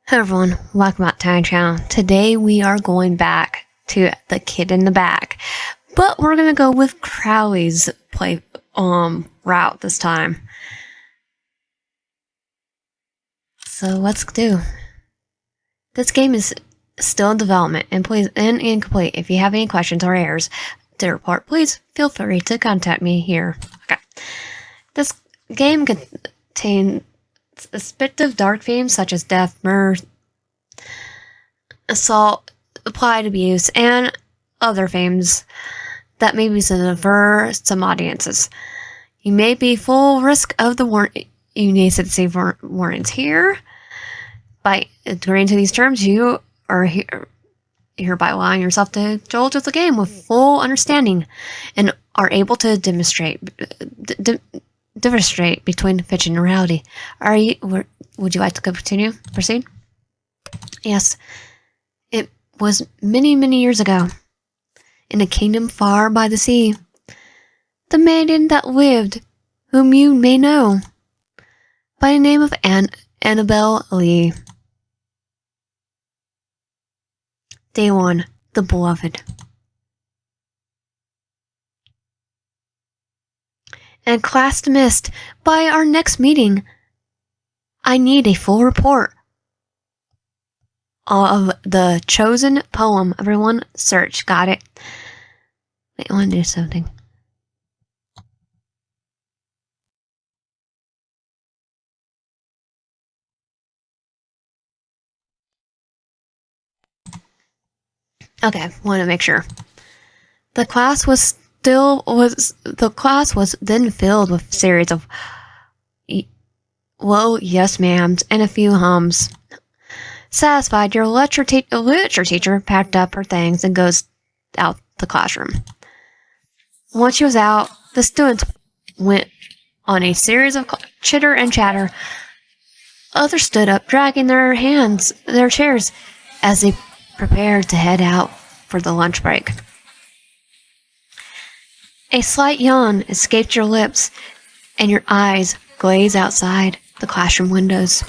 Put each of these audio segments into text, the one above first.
Hello everyone, welcome back to my channel. Today we are going back to The Kid in the Back, but we're gonna go with Crowe's play route this time. So let's do. This game is still in development and incomplete. If you have any questions or errors to report, please feel free to contact me here. Okay. This game contains a bit of dark themes such as death, murder, assault, applied abuse, and other themes that may be sensitive for some audiences. You may be full risk of the warning. You need to see warnings here. By agreeing to these terms, you are hereby allowing yourself to indulge with the game with full understanding and are able to demonstrate between fiction and reality. Would you like to proceed? Yes. It was many, many years ago, in a kingdom far by the sea, the maiden that lived, whom you may know, by the name of Annabelle Lee. Day 1, the Beloved. And class dismissed. By our next meeting, I need a full report of the chosen poem. Everyone search. Got it? Wait, I want to do something. Okay, want to make sure. The class was then filled with a series of well, yes ma'ams and a few hums. Satisfied, your literature teacher packed up her things and goes out the classroom. Once she was out, the students went on a series of chitter and chatter. Others stood up, dragging their chairs, as they prepared to head out for the lunch break. A slight yawn escaped your lips, and your eyes glaze outside the classroom windows.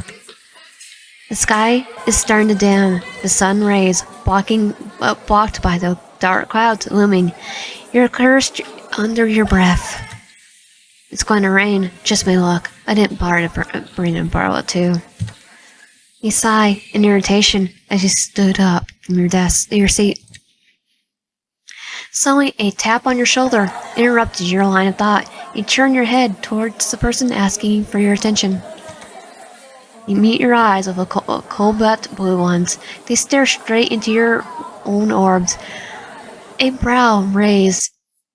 The sky is starting to dim, the sun rays blocked by the dark clouds looming. You're cursed under your breath. It's going to rain, just my luck. I didn't bother to bring an umbrella too. You sigh in irritation as you stood up from your seat. Suddenly, a tap on your shoulder interrupted your line of thought. You turn your head towards the person asking for your attention. You meet your eyes with cobalt blue ones. They stare straight into your own orbs. A brow raised,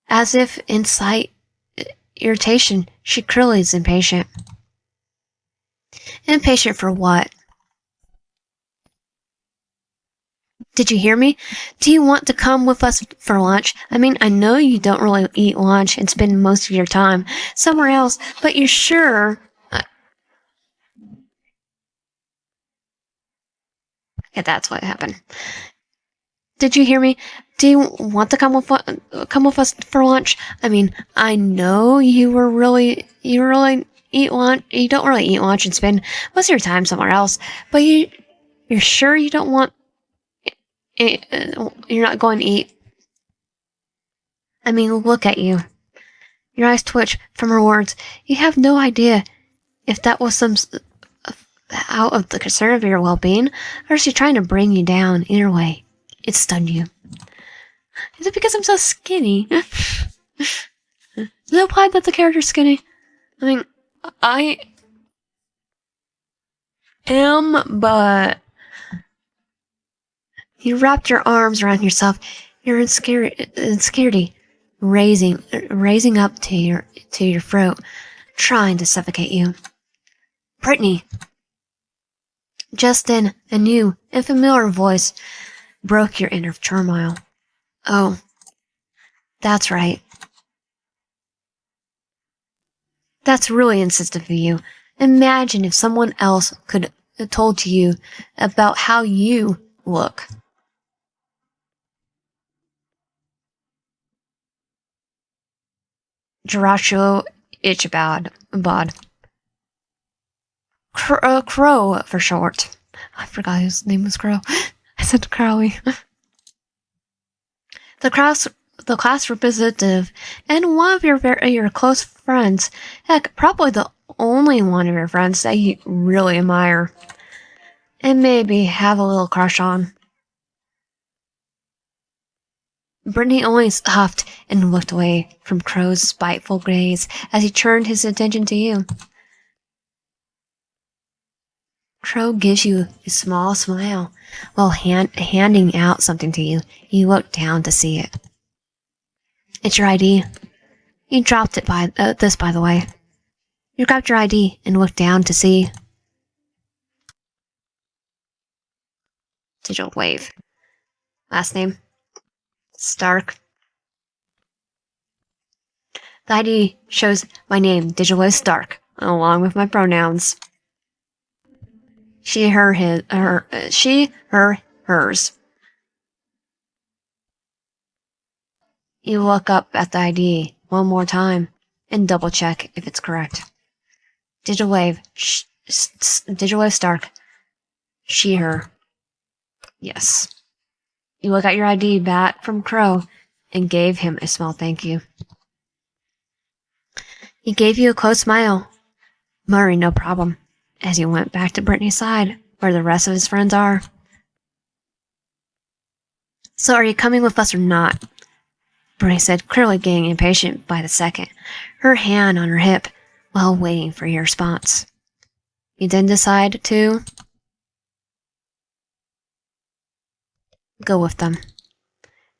as if in slight irritation. She clearly is impatient. Impatient for what? Did you hear me? Do you want to come with us for lunch? I mean, I know you don't really eat lunch and spend most of your time somewhere else, but you're sure... Yeah, that's what happened. Did you hear me? Do you want to come with us for lunch? I mean, I know you really eat lunch. You don't really eat lunch and spend most of your time somewhere else, but you're sure you don't want... You're not going to eat? I mean, look at you. Your eyes twitch from her words. You have no idea if that was some out of the concern of your well-being, or is she trying to bring you down? Either way, it stunned you. Is it because I'm so skinny? Is it implied that the character's skinny? I mean, I am, but... You wrapped your arms around yourself. Your insecurity raising up to your throat, trying to suffocate you. Brittney. Just then, a new and familiar voice broke your inner turmoil. Oh, that's right. That's really insensitive of you. Imagine if someone else could have told you about how you look. Joshua Ichabod. Crowe for short. I forgot his name was Crowe. I said Crowe. The class representative, and one of your close friends. Heck, probably the only one of your friends that you really admire. And maybe have a little crush on. Brittney only huffed and looked away from Crowe's spiteful gaze as he turned his attention to you. Crowe gives you a small smile while handing out something to you. You look down to see it. It's your ID. You dropped it by the way. You grabbed your ID and looked down to see. Digital wave. Last name? Stark. The ID shows my name, Digital Wave Stark, along with my pronouns. She, her, hers. You look up at the ID one more time and double check if it's correct. Digital Wave Stark. She, her. Yes. You look at your ID back from Crowe and gave him a small thank you. He gave you a close smile, muttering no problem, as he went back to Brittney's side, where the rest of his friends are. So are you coming with us or not? Brittney said, clearly getting impatient by the second, her hand on her hip, while waiting for your response. You then decide to go with them.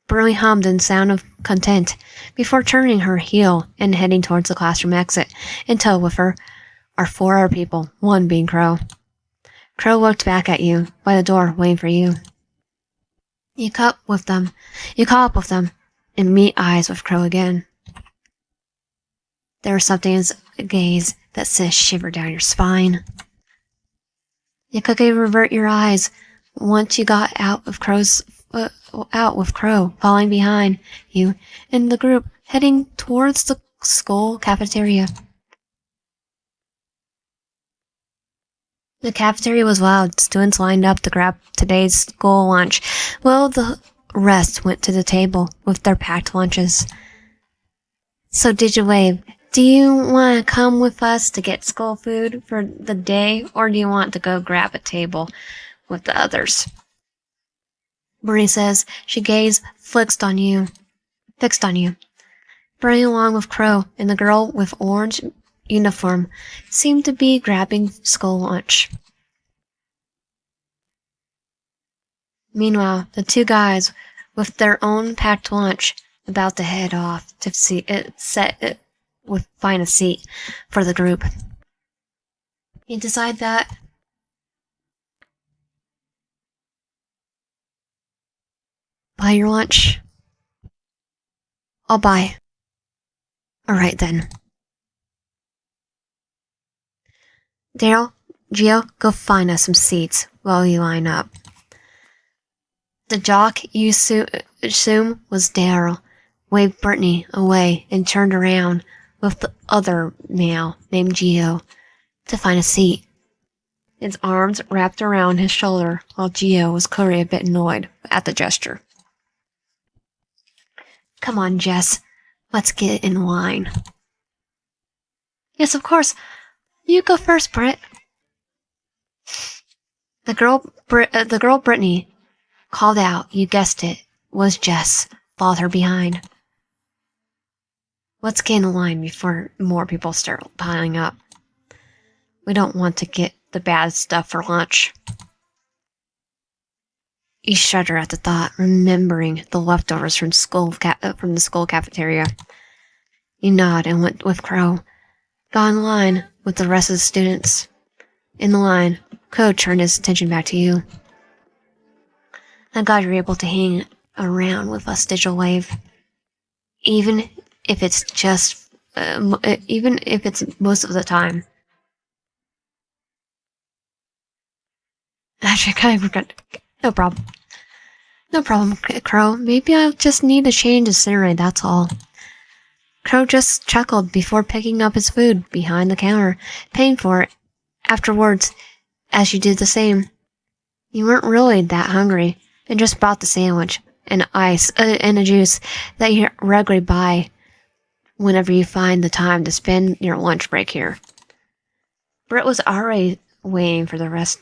Brittney hummed in sound of content before turning her heel and heading towards the classroom exit. In tow with her are 4 other people, one being Crowe. Crowe looked back at you by the door, waiting for you. You caught up with them, and meet eyes with Crowe again. There was something in his gaze that sent a shiver down your spine. You quickly revert your eyes once you got out with Crowe following behind you in the group, heading towards the school cafeteria. The cafeteria was loud. Students lined up to grab today's school lunch, while the rest went to the table with their packed lunches. So Digitwave, do you want to come with us to get school food for the day, or do you want to go grab a table with the others? Brittney says, she gaze fixed on you. Brittney, along with Crowe and the girl with orange uniform, seemed to be grabbing school lunch. Meanwhile, the 2 guys with their own packed lunch about to head off to find a seat for the group. You decide that buy your lunch? I'll buy. Alright then. Deryl, Gio, go find us some seats while you line up. The jock you assume was Deryl waved Brittney away and turned around with the other male named Gio to find a seat. His arms wrapped around his shoulder while Gio was clearly a bit annoyed at the gesture. Come on, Jess. Let's get in line. Yes, of course. You go first, Britt. The girl Brittney called out, you guessed it, was Jess, followed her behind. Let's get in line before more people start piling up. We don't want to get the bad stuff for lunch. You shudder at the thought, remembering the leftovers from the school cafeteria. You nod and went with Crowe. Got in line with the rest of the students. In the line, Crowe turned his attention back to you. I'm glad you're able to hang around with us, Digital Wave. Even if it's most of the time. Actually, I kind of regret. No problem. No problem, Crowe. Maybe I'll just need to change the scenery, that's all. Crowe just chuckled before picking up his food behind the counter, paying for it afterwards as you did the same. You weren't really that hungry and just bought the sandwich and ice and a juice that you regularly buy whenever you find the time to spend your lunch break here. Brittney was already waiting for the rest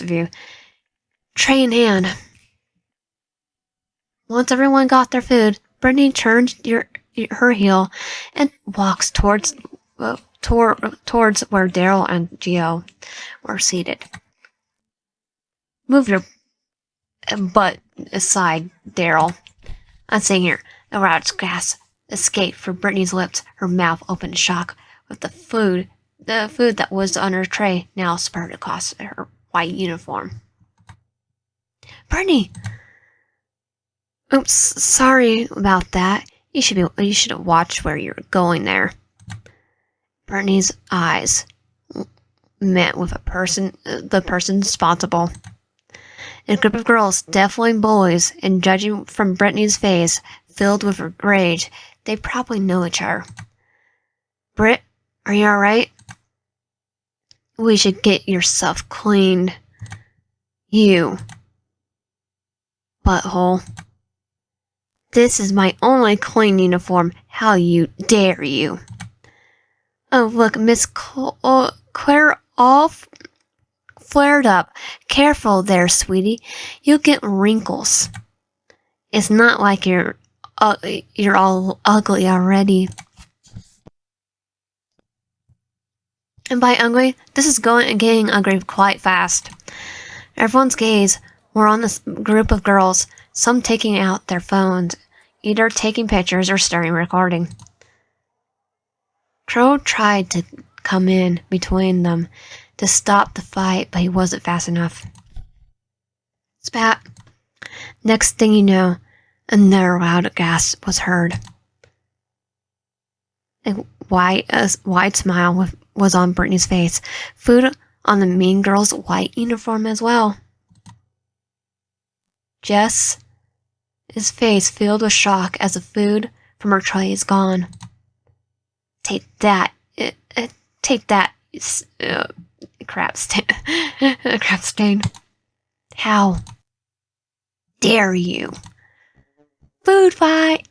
of you, tray in hand. Once everyone got their food, Brittney turned her heel and walks towards where Deryl and Gio were seated. Move your butt aside, Deryl. I'm saying here. A loud gasp escaped from Brittney's lips. Her mouth opened in shock with the food that was on her tray now spurted across her white uniform. Brittney! Oops, sorry about that. You should have watched where you were going there. Brittney's eyes met with the person responsible. A group of girls, definitely boys, and judging from Brittney's face, filled with rage, they probably know each other. Britt, are you alright? We should get yourself cleaned. You. Butthole. This is my only clean uniform. How you dare you? Oh, look, Miss Claire all flared up. Careful there, sweetie. You'll get wrinkles. It's not like you're all ugly already. And by ugly, this is getting ugly quite fast. Everyone's gaze were on this group of girls, some taking out their phones, either taking pictures or starting recording. Crowe tried to come in between them to stop the fight, but he wasn't fast enough. Spat. Next thing you know, another loud gasp was heard. A wide smile was on Brittney's face. Food on the mean girl's white uniform as well. Jess' face filled with shock as the food from her tray is gone. Take that, crap stain. How dare you? Food fight.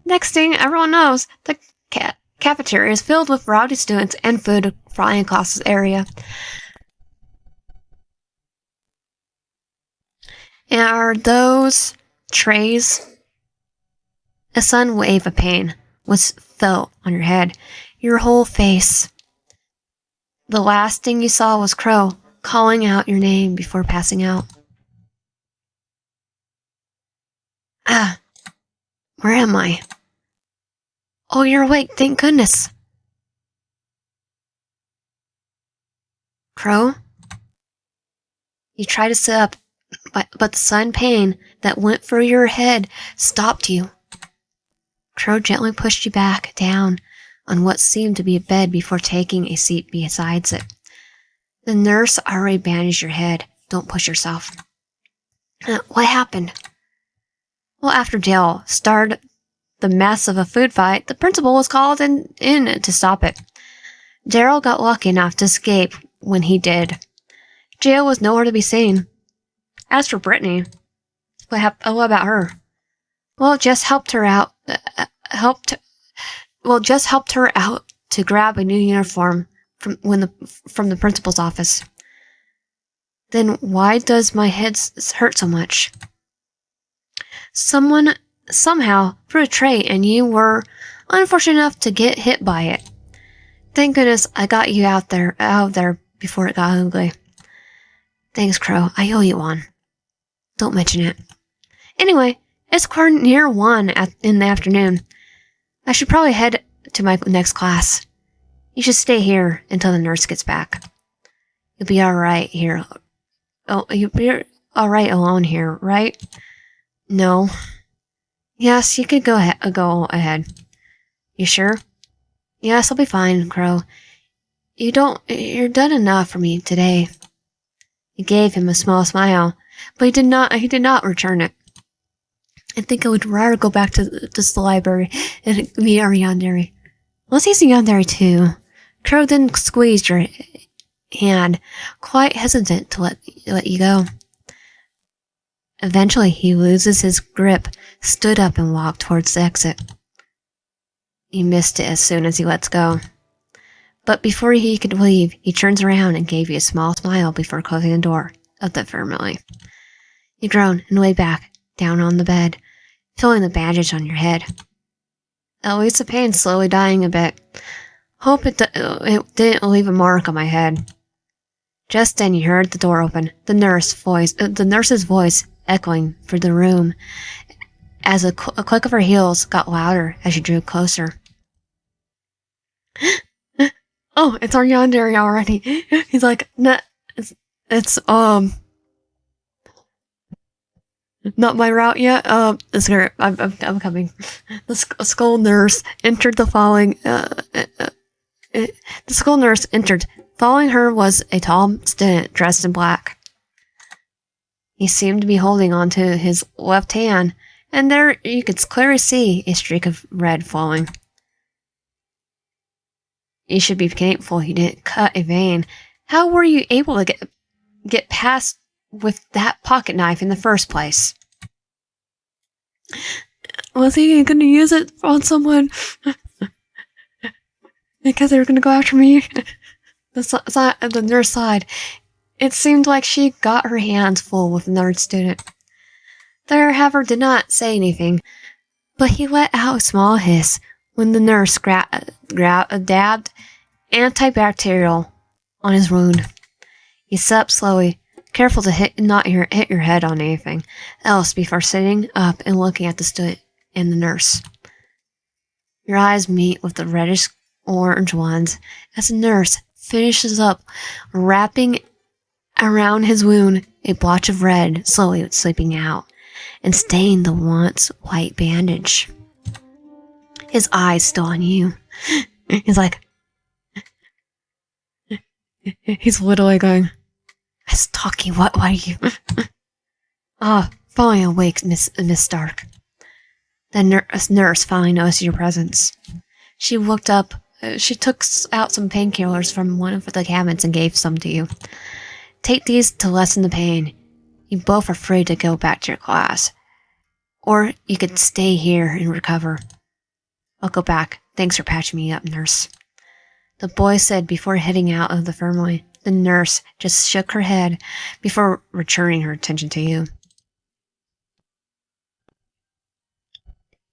Next thing everyone knows, the cafeteria is filled with rowdy students and food flying across the area. And are those trays? A sudden wave of pain was felt on your head, your whole face. The last thing you saw was Crowe calling out your name before passing out. Where am I? Oh, you're awake, thank goodness. Crowe? You tried to sit up, but the sudden pain that went through your head stopped you. Crowe gently pushed you back down on what seemed to be a bed before taking a seat beside it. The nurse already bandaged your head. Don't push yourself. What happened? Well, after Deryl started the mess of a food fight, the principal was called in to stop it. Deryl got lucky enough to escape when he did. Jill was nowhere to be seen. As for Brittney, what about her? Well, Jess helped her out. Jess helped her out to grab a new uniform from the principal's office. Then why does my head hurt so much? Someone somehow threw a tray and you were unfortunate enough to get hit by it. Thank goodness I got you out of there before it got ugly. Thanks, Crowe. I owe you one. Don't mention it. Anyway, it's near 1 in the afternoon. I should probably head to my next class. You should stay here until the nurse gets back. You'll be alright here. Oh, you'll be alright alone here, right? No. Yes, you could go ahead. You sure? Yes, I'll be fine, Crowe. You're done enough for me today. He gave him a small smile, but he did not return it. I think I would rather go back to the library and be a yandere. Let's use a yandere too. Crowe then squeezed your hand, quite hesitant to let you go. Eventually, he loses his grip, stood up, and walked towards the exit. You missed it as soon as he lets go. But before he could leave, he turns around and gave you a small smile before closing the door of the infirmary. You groan and lay back, down on the bed, feeling the bandage on your head. At least the pain's slowly dying a bit. Hope it didn't leave a mark on my head. Just then you heard the door open, the nurse's voice echoing through the room, as a click of her heels got louder as she drew closer. Oh, it's our yandere already. He's like, nah, it's not my route yet. I'm coming. The school nurse entered the following. The school nurse entered. Following her was a tall student dressed in black. He seemed to be holding onto his left hand, and there you could clearly see a streak of red flowing. You should be thankful he didn't cut a vein. How were you able to get past with that pocket knife in the first place? Was he going to use it on someone? Because they were going to go after me? The nurse sighed. It seemed like she got her hands full with another student. The haver did not say anything, but he let out a small hiss when the nurse dabbed antibacterial on his wound. He sat up slowly, careful to not hit your head on anything else before sitting up and looking at the student and the nurse. Your eyes meet with the reddish-orange ones as the nurse finishes up wrapping around his wound a blotch of red slowly slipping out and staining the once white bandage. His eyes still on you. He's like, he's literally going, I was talking, what are you? Finally awake, Miss Stark. The nurse finally noticed your presence. She looked up. She took out some painkillers from one of the cabinets and gave some to you. Take these to lessen the pain. You both are free to go back to your class. Or you could stay here and recover. I'll go back. Thanks for patching me up, nurse. The boy said before heading out of the infirmary. The nurse just shook her head before returning her attention to you.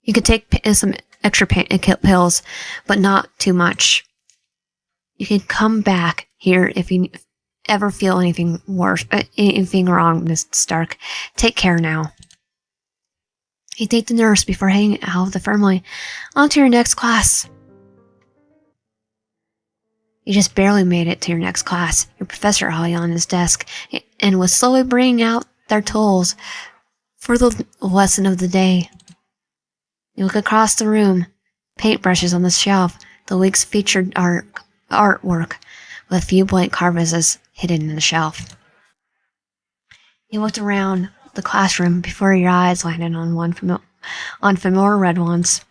You could take some extra pills, but not too much. You can come back here if you ever feel anything wrong, Miss Stark. Take care now. You thanked the nurse before heading out of the infirmary. On to your next class. You just barely made it to your next class. Your professor hung on his desk and was slowly bringing out their tools for the lesson of the day. You look across the room. Paintbrushes on the shelf. The week's featured artwork with a few blank canvases hidden in the shelf. You looked around the classroom before your eyes landed on familiar red ones.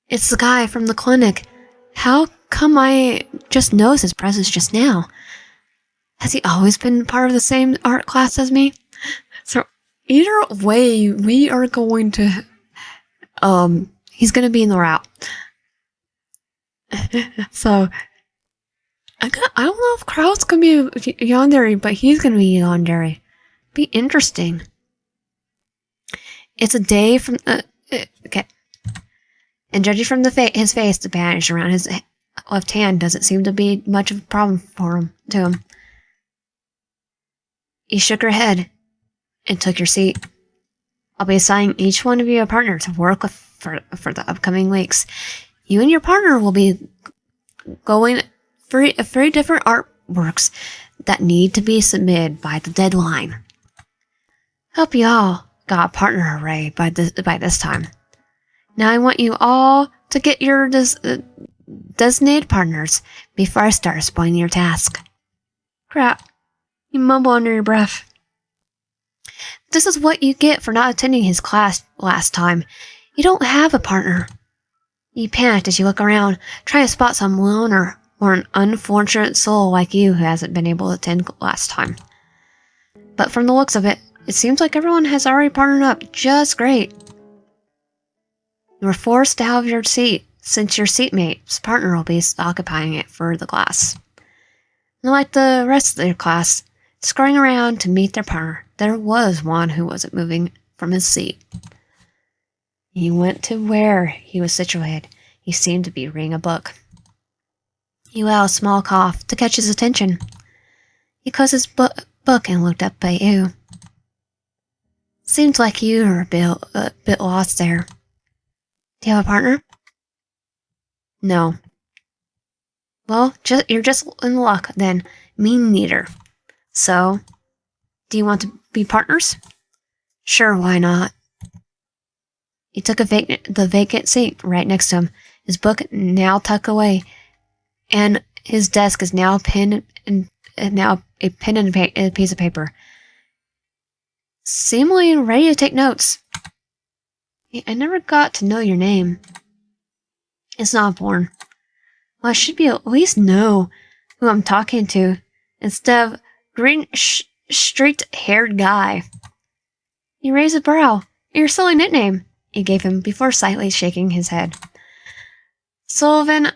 It's the guy from the clinic. How come I just noticed his presence just now? Has he always been part of the same art class as me? So either way, we are going to, he's going to be in the route. So, I don't know if Crowe's going to be a yandere, but he's going to be a yandere. Be interesting. It's a day from, okay. And judging from his face, the bandage around his left hand doesn't seem to be much of a problem to him. He shook her head and took your seat. I'll be assigning each one of you a partner to work with for the upcoming weeks. You and your partner will be going through three different artworks that need to be submitted by the deadline. Hope you all got a partner array by this time. Now I want you all to get your designated partners before I start explaining your task. Crap. You mumble under your breath. This is what you get for not attending his class last time. You don't have a partner. You panicked as you look around, trying to spot some loner or an unfortunate soul like you who hasn't been able to attend last time. But from the looks of it, it seems like everyone has already partnered up just great. You were forced out of your seat, since your seatmate's partner will be occupying it for the class. And like the rest of your class, scurrying around to meet their partner, there was one who wasn't moving from his seat. He went to where he was situated. He seemed to be reading a book. You let out a small cough to catch his attention. He closed his book and looked up at you. Seems like you were a bit lost there. Do you have a partner? No. Well, you're just in luck, then. Me neither. So, do you want to be partners? Sure, why not? He took the vacant seat right next to him, his book now tucked away, and his desk is now a pen and a piece of paper, seemingly ready to take notes. I never got to know your name. It's not important. Well, I should at least know who I'm talking to, instead of green streaked-haired guy. He raised a brow. Your silly nickname, he gave him before slightly shaking his head. Sullivan...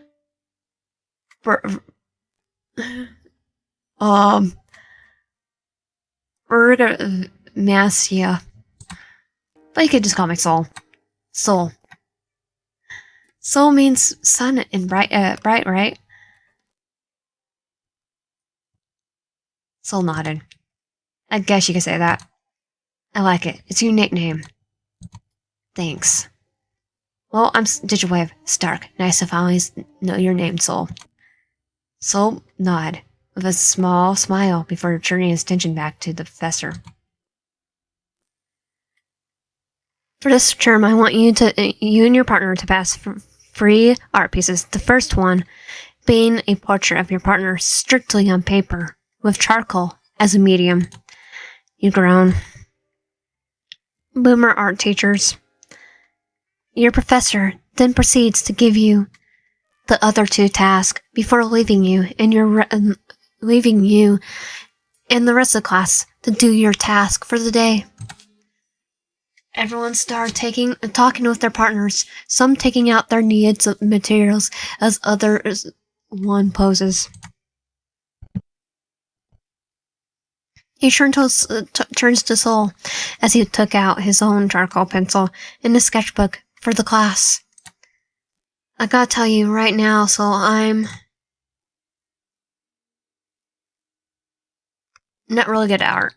Bergamasia. But you could just call me Sol. Sol. Sol means sun in bright, right? Sol nodded. I guess you could say that. I like it. It's your nickname. Thanks. Well, I'm Digitwave Stark. Nice to finally know your name, Sol. Sol nodded with a small smile before turning his attention back to the professor. For this term, I want you and your partner to pass free art pieces. The first one being a portrait of your partner strictly on paper, with charcoal as a medium. You groan. Boomer art teachers. Your professor then proceeds to give you the other two tasks before leaving you and the rest of the class to do your task for the day. Everyone started talking with their partners, some taking out their needs of materials as others one poses. He turns to Sol as he took out his own charcoal pencil and a sketchbook for the class. I gotta tell you right now, Sol, I'm not really good at art.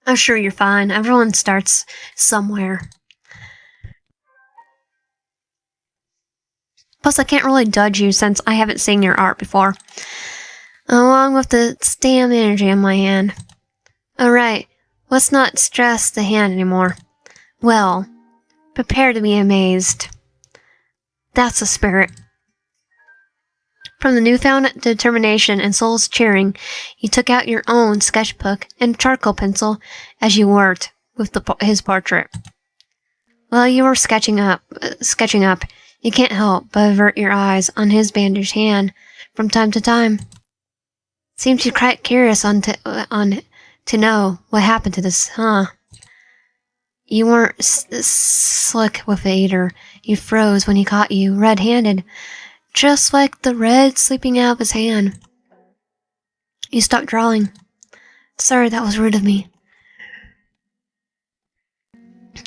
I'm sure you're fine. Everyone starts somewhere. Plus, I can't really judge you since I haven't seen your art before. Along with the stam energy in my hand. Alright, let's not stress the hand anymore. Well, prepare to be amazed. That's the spirit. From the newfound determination and Sol's cheering, you took out your own sketchbook and charcoal pencil as you worked with his portrait. While you were sketching up, you can't help but avert your eyes on his bandaged hand from time to time. Seems you're quite curious to know what happened to this, huh? You weren't slick with it either. You froze when he caught you red-handed, just like the red sleeping out of his hand. You stopped drawing. Sorry, that was rude of me.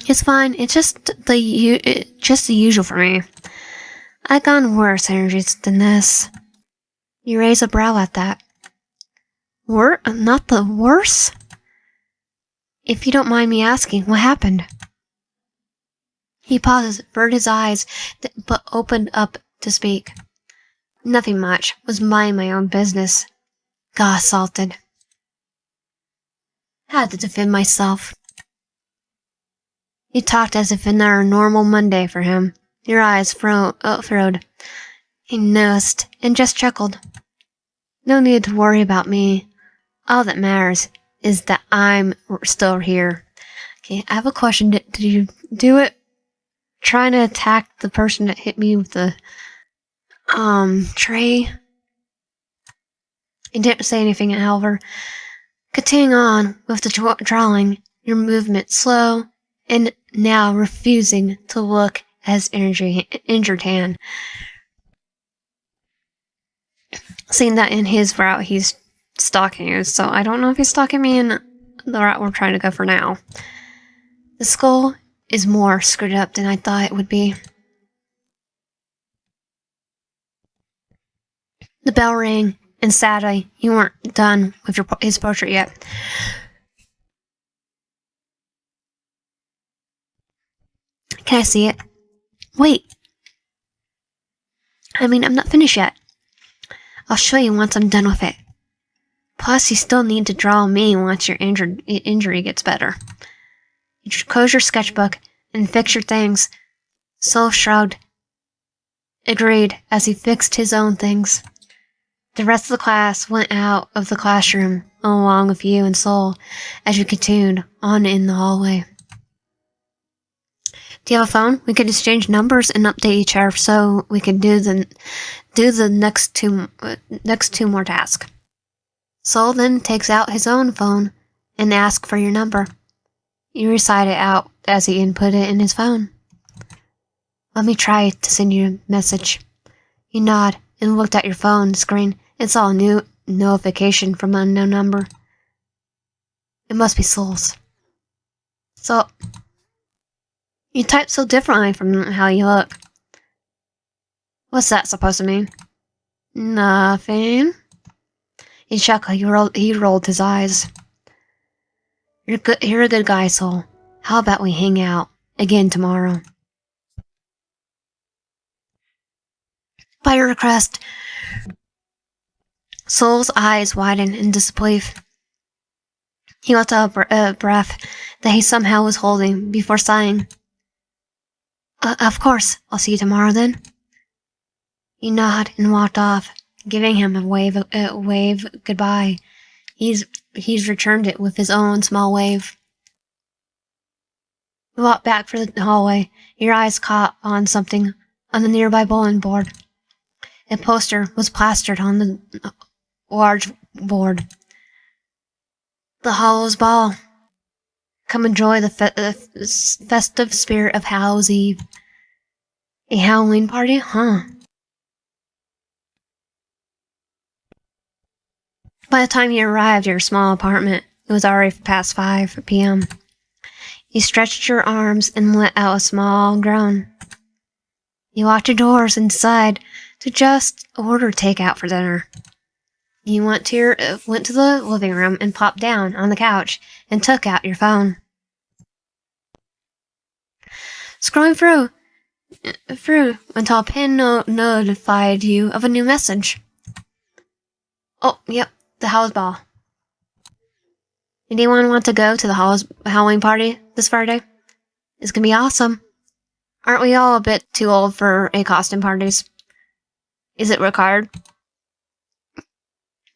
It's fine. It's just the usual for me. I've gone worse energies than this. You raise a brow at that. Not the worse? If you don't mind me asking, what happened? He pauses, averted his eyes, but opened up to speak. Nothing much. Was minding my own business. Got assaulted. Had to defend myself. He talked as if another normal Monday for him. Your eyes furrowed. He noticed and just chuckled. No need to worry about me. All that matters is that I'm still here. Okay, I have a question. Did you do it trying to attack the person that hit me with the tray. He didn't say anything, however. Continuing on with the drawing, your movement slow, and now refusing to look at his injured hand. Seeing that in his route, he's stalking you, so I don't know if he's stalking me in the route we're trying to go for now. The skull is more screwed up than I thought it would be. The bell rang, and sadly, you weren't done with his portrait yet. Can I see it? Wait. I'm not finished yet. I'll show you once I'm done with it. Plus, you still need to draw me once your injury gets better. You should close your sketchbook and fix your things. Sol shrugged. Agreed, as he fixed his own things. The rest of the class went out of the classroom, along with you and Sol, as you continued on in the hallway. Do you have a phone? We could exchange numbers and update each other so we can do the next two more tasks. Sol then takes out his own phone and asks for your number. You recite it out as he input it in his phone. Let me try to send you a message. You nod and looked at your phone screen and saw a new notification from an unknown number. It must be Sol's. So, you type so differently from how you look. What's that supposed to mean? Nothing. He chuckled. He rolled his eyes. You're a good guy, Sol. How about we hang out again tomorrow? By your request. Sol's eyes widened in disbelief. He let out a breath that he somehow was holding before sighing. Of course. I'll see you tomorrow then. He nodded and walked off, giving him a wave goodbye. He's returned it with his own small wave. You walked back for the hallway. Your eyes caught on something on the nearby bulletin board. A poster was plastered on the large board. The Hallows Ball. Come enjoy the festive spirit of Hallows Eve. A Halloween party? Huh. By the time you arrived at your small apartment, it was already past 5 p.m. You stretched your arms and let out a small groan. You locked your doors and decided to just order takeout for dinner. You went to the living room and plopped down on the couch and took out your phone. Scrolling through until a pin notified you of a new message. Oh, yep, the Hallows Ball. Anyone want to go to the Halloween party this Friday? It's gonna be awesome. Aren't we all a bit too old for a costume parties? Is it required?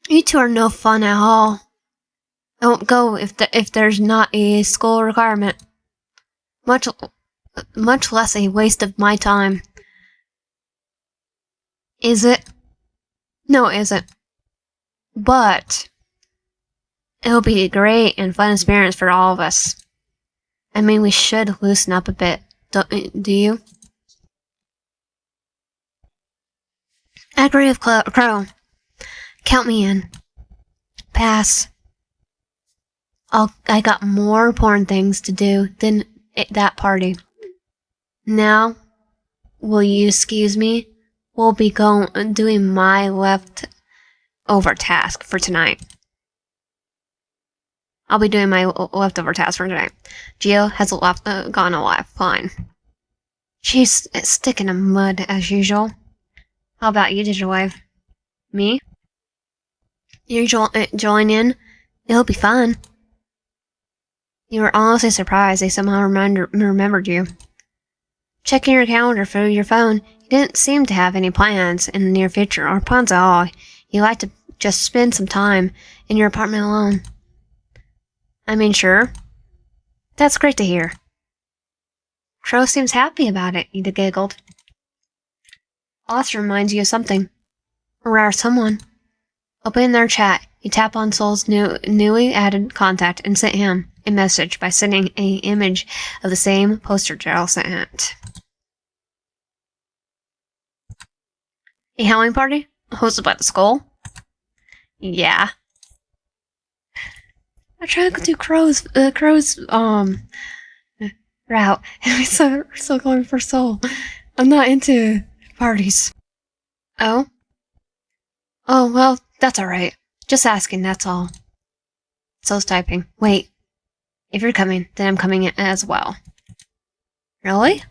You two are no fun at all. I won't go if there's not a school requirement. Much less a waste of my time. Is it? No, it isn't. But it'll be a great and fun experience for all of us. I mean, we should loosen up a bit. Do you? I agree with Crowe. Count me in. Pass. I got more important things to do than that party. Now, will you excuse me? We'll be doing my leftover task for tonight. I'll be doing my leftover task for tonight. Gio has gone alive. Fine. She's sticking in mud as usual. How about you, Digital Wave? Me? You join in? It'll be fun. You were honestly surprised they somehow remembered you. Checking your calendar through your phone, you didn't seem to have any plans in the near future or plans at all. You like to just spend some time in your apartment alone. I mean, sure. That's great to hear. Crowe seems happy about it, Eda giggled. Also reminds you of something. A rare someone. Opening their chat, you tap on Sol's newly added contact and sent him a message by sending an image of the same poster Deryl sent. A Halloween party? Hosted by the Skull? Yeah. I tried to do Crowe's route, and we still going for Sol. I'm not into parties. Oh? Oh, well, that's alright. Just asking, that's all. Sol's typing. Wait. If you're coming, then I'm coming as well. Really?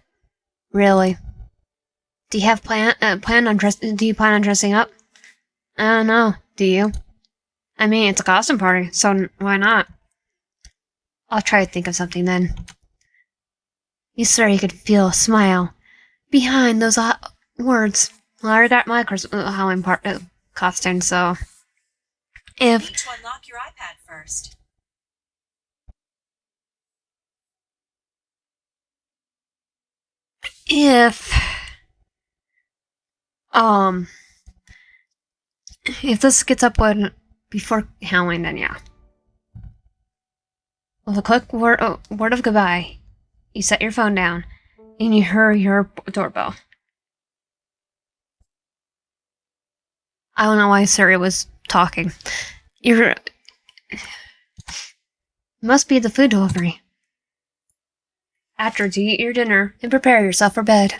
Really. Do you plan on dressing up? I don't know. Do you? I mean, it's a costume party, so why not? I'll try to think of something then. You swear you could feel a smile behind those words. Well, I already got my Halloween costume, so You need to unlock your iPad first. If this gets uploaded before Halloween, then yeah. With a quick word of goodbye, you set your phone down, and you hear your doorbell. I don't know why Siri was talking. Must be the food delivery. Afterwards, you eat your dinner and prepare yourself for bed.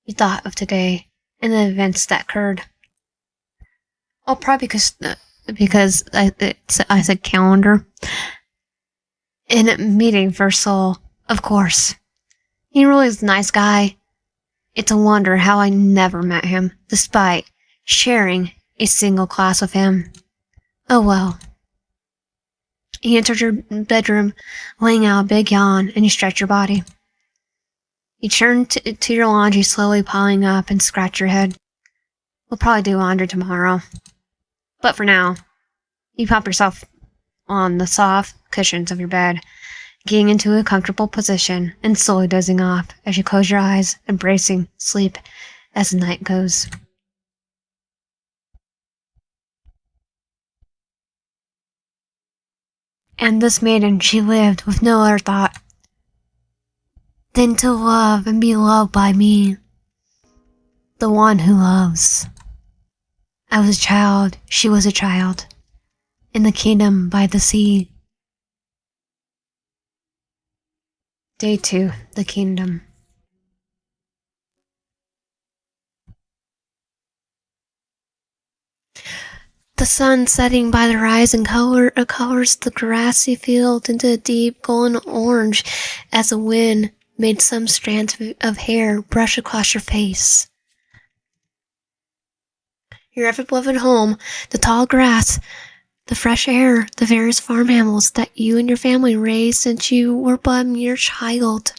You thought of today and the events that occurred. Oh, probably because I said calendar. In a meeting for Sol, of course. He really is a nice guy. It's a wonder how I never met him, despite sharing a single class with him. Oh well. You entered your bedroom, laying out a big yawn, and you stretch your body. You turn to your laundry slowly piling up and scratch your head. We'll probably do laundry tomorrow. But for now, you pop yourself on the soft cushions of your bed, getting into a comfortable position and slowly dozing off as you close your eyes, embracing sleep as the night goes. And this maiden, she lived with no other thought than to love and be loved by me, the one who loves. I was a child, she was a child, in the kingdom by the sea. Day 2, the kingdom. The sun setting by the horizon colors the grassy field into a deep golden orange as the wind made some strands of hair brush across your face. Your ever-beloved home, the tall grass, the fresh air, the various farm animals that you and your family raised since you were but a mere child.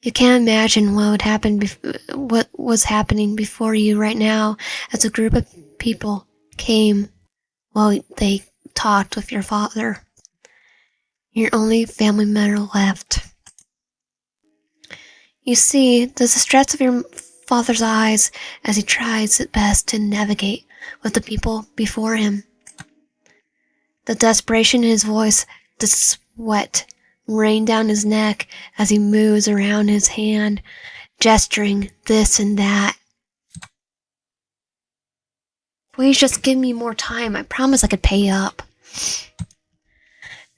You can't imagine what was happening before you right now as a group of people came while they talked with your father, your only family member left. You see, there's a stretch of your father's eyes as he tries his best to navigate with the people before him. The desperation in his voice, the sweat rain down his neck as he moves around his hand, gesturing this and that. Please just give me more time. I promise I could pay up.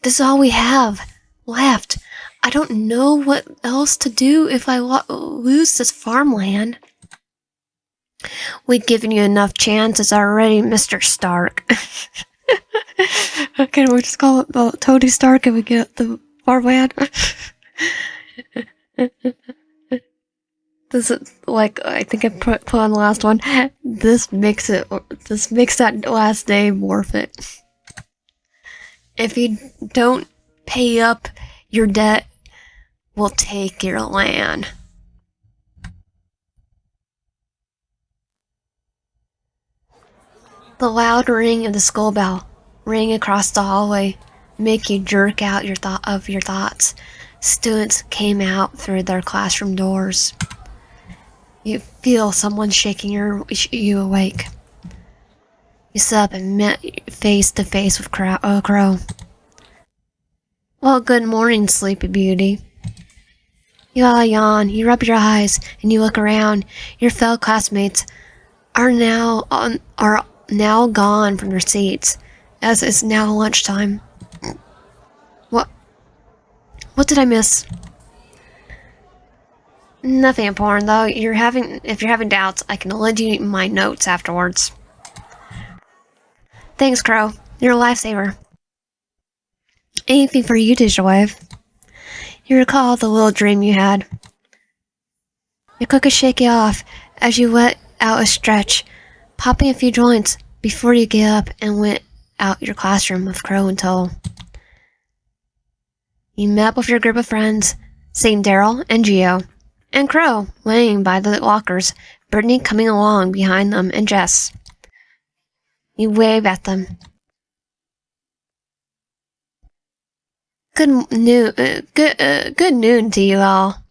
This is all we have left. I don't know what else to do if I lose this farmland. We've given you enough chances already, Mr. Stark. Can we just call it Tony Stark and we get the farmland? This is like I think I put on the last one. This makes that last name worth it. If you don't pay up your debt, we'll take your land. The loud ring of the skull bell rang across the hallway make you jerk out your thoughts. Students came out through their classroom doors. You feel someone shaking you awake. You sit up and met face to face with Crowe. Well, good morning, Sleepy Beauty. You all yawn, you rub your eyes, and you look around. Your fellow classmates are now gone from their seats, as it's now lunchtime. What did I miss? Nothing important, though. If you're having doubts, I can lend you my notes afterwards. Thanks, Crowe. You're a lifesaver. Anything for you, Digitwave. You recall the little dream you had. You quick to shake it off as you let out a stretch, popping a few joints before you get up and went out your classroom with Crowe and Sol. You met up with your group of friends, seeing Deryl and Geo, and Crowe laying by the lockers, Brittney coming along behind them, and Jess. You wave at them. Good noon to you all.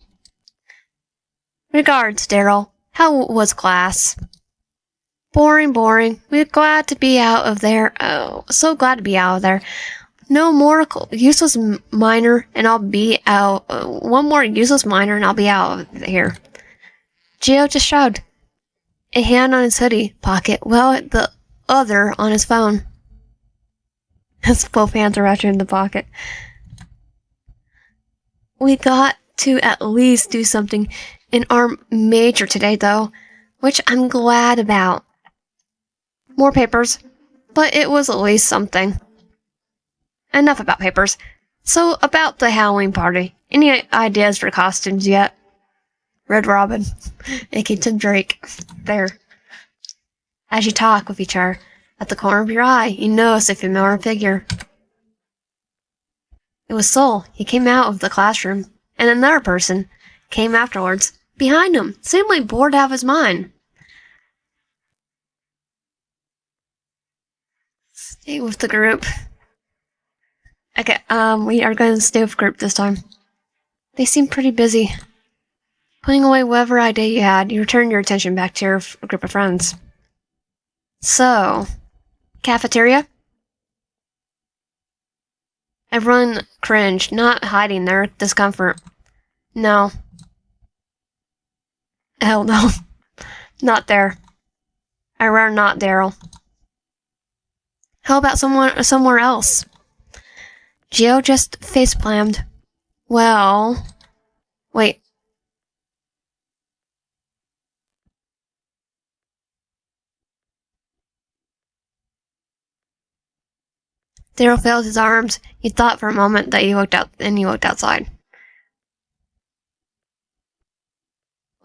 Regards, Deryl. How was class? Boring. We're glad to be out of there. Oh, so glad to be out of there. No more useless minor, and I'll be out. One more useless minor, and I'll be out of here. Geo just shrugged, a hand on his hoodie pocket, while the other on his phone. His both hands are wrapped in the pocket. We got to at least do something in our major today, though, which I'm glad about. More papers, but it was at least something. Enough about papers. So, about the Halloween party. Any ideas for costumes yet? Red Robin, aka Tim Drake, there. As you talk with each other, at the corner of your eye, you notice a familiar figure. It was Sol. He came out of the classroom, and another person came afterwards, behind him, seemingly bored out of his mind. Stay with the group. Okay, we are going to stay with group this time. They seem pretty busy. Putting away whatever idea you had, you return your attention back to your group of friends. So, cafeteria? Everyone cringed, not hiding their discomfort. No. Hell no. Not there. I'd rather not, Deryl. How about somewhere else? Geo just facepalmed. Well... Wait. Deryl failed his arms. He thought for a moment that he looked outside.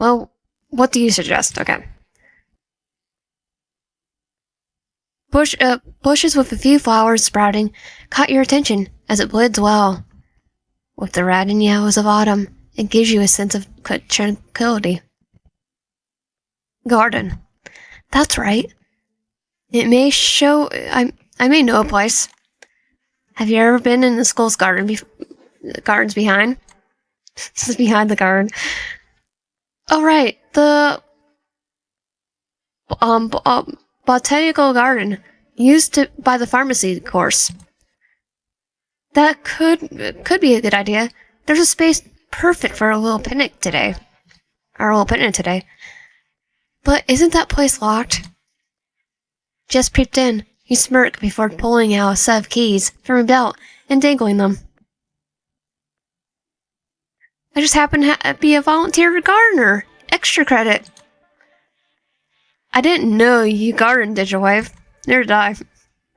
Well, what do you suggest? Okay. Bushes with a few flowers sprouting caught your attention as it blends well with the red and yellows of autumn. It gives you a sense of tranquility. Garden. That's right. It may show... I may know a place. Have you ever been in the school's garden? Gardens behind? This is behind the garden. Oh, right. The... botanical garden. Used by the pharmacy course. That could be a good idea. There's a space perfect for a little picnic today. But isn't that place locked? Just peeped in. He smirked before pulling out a set of keys from a belt and dangling them. I just happen to be a volunteer gardener. Extra credit. I didn't know you gardened, Digitwave. Neither did I.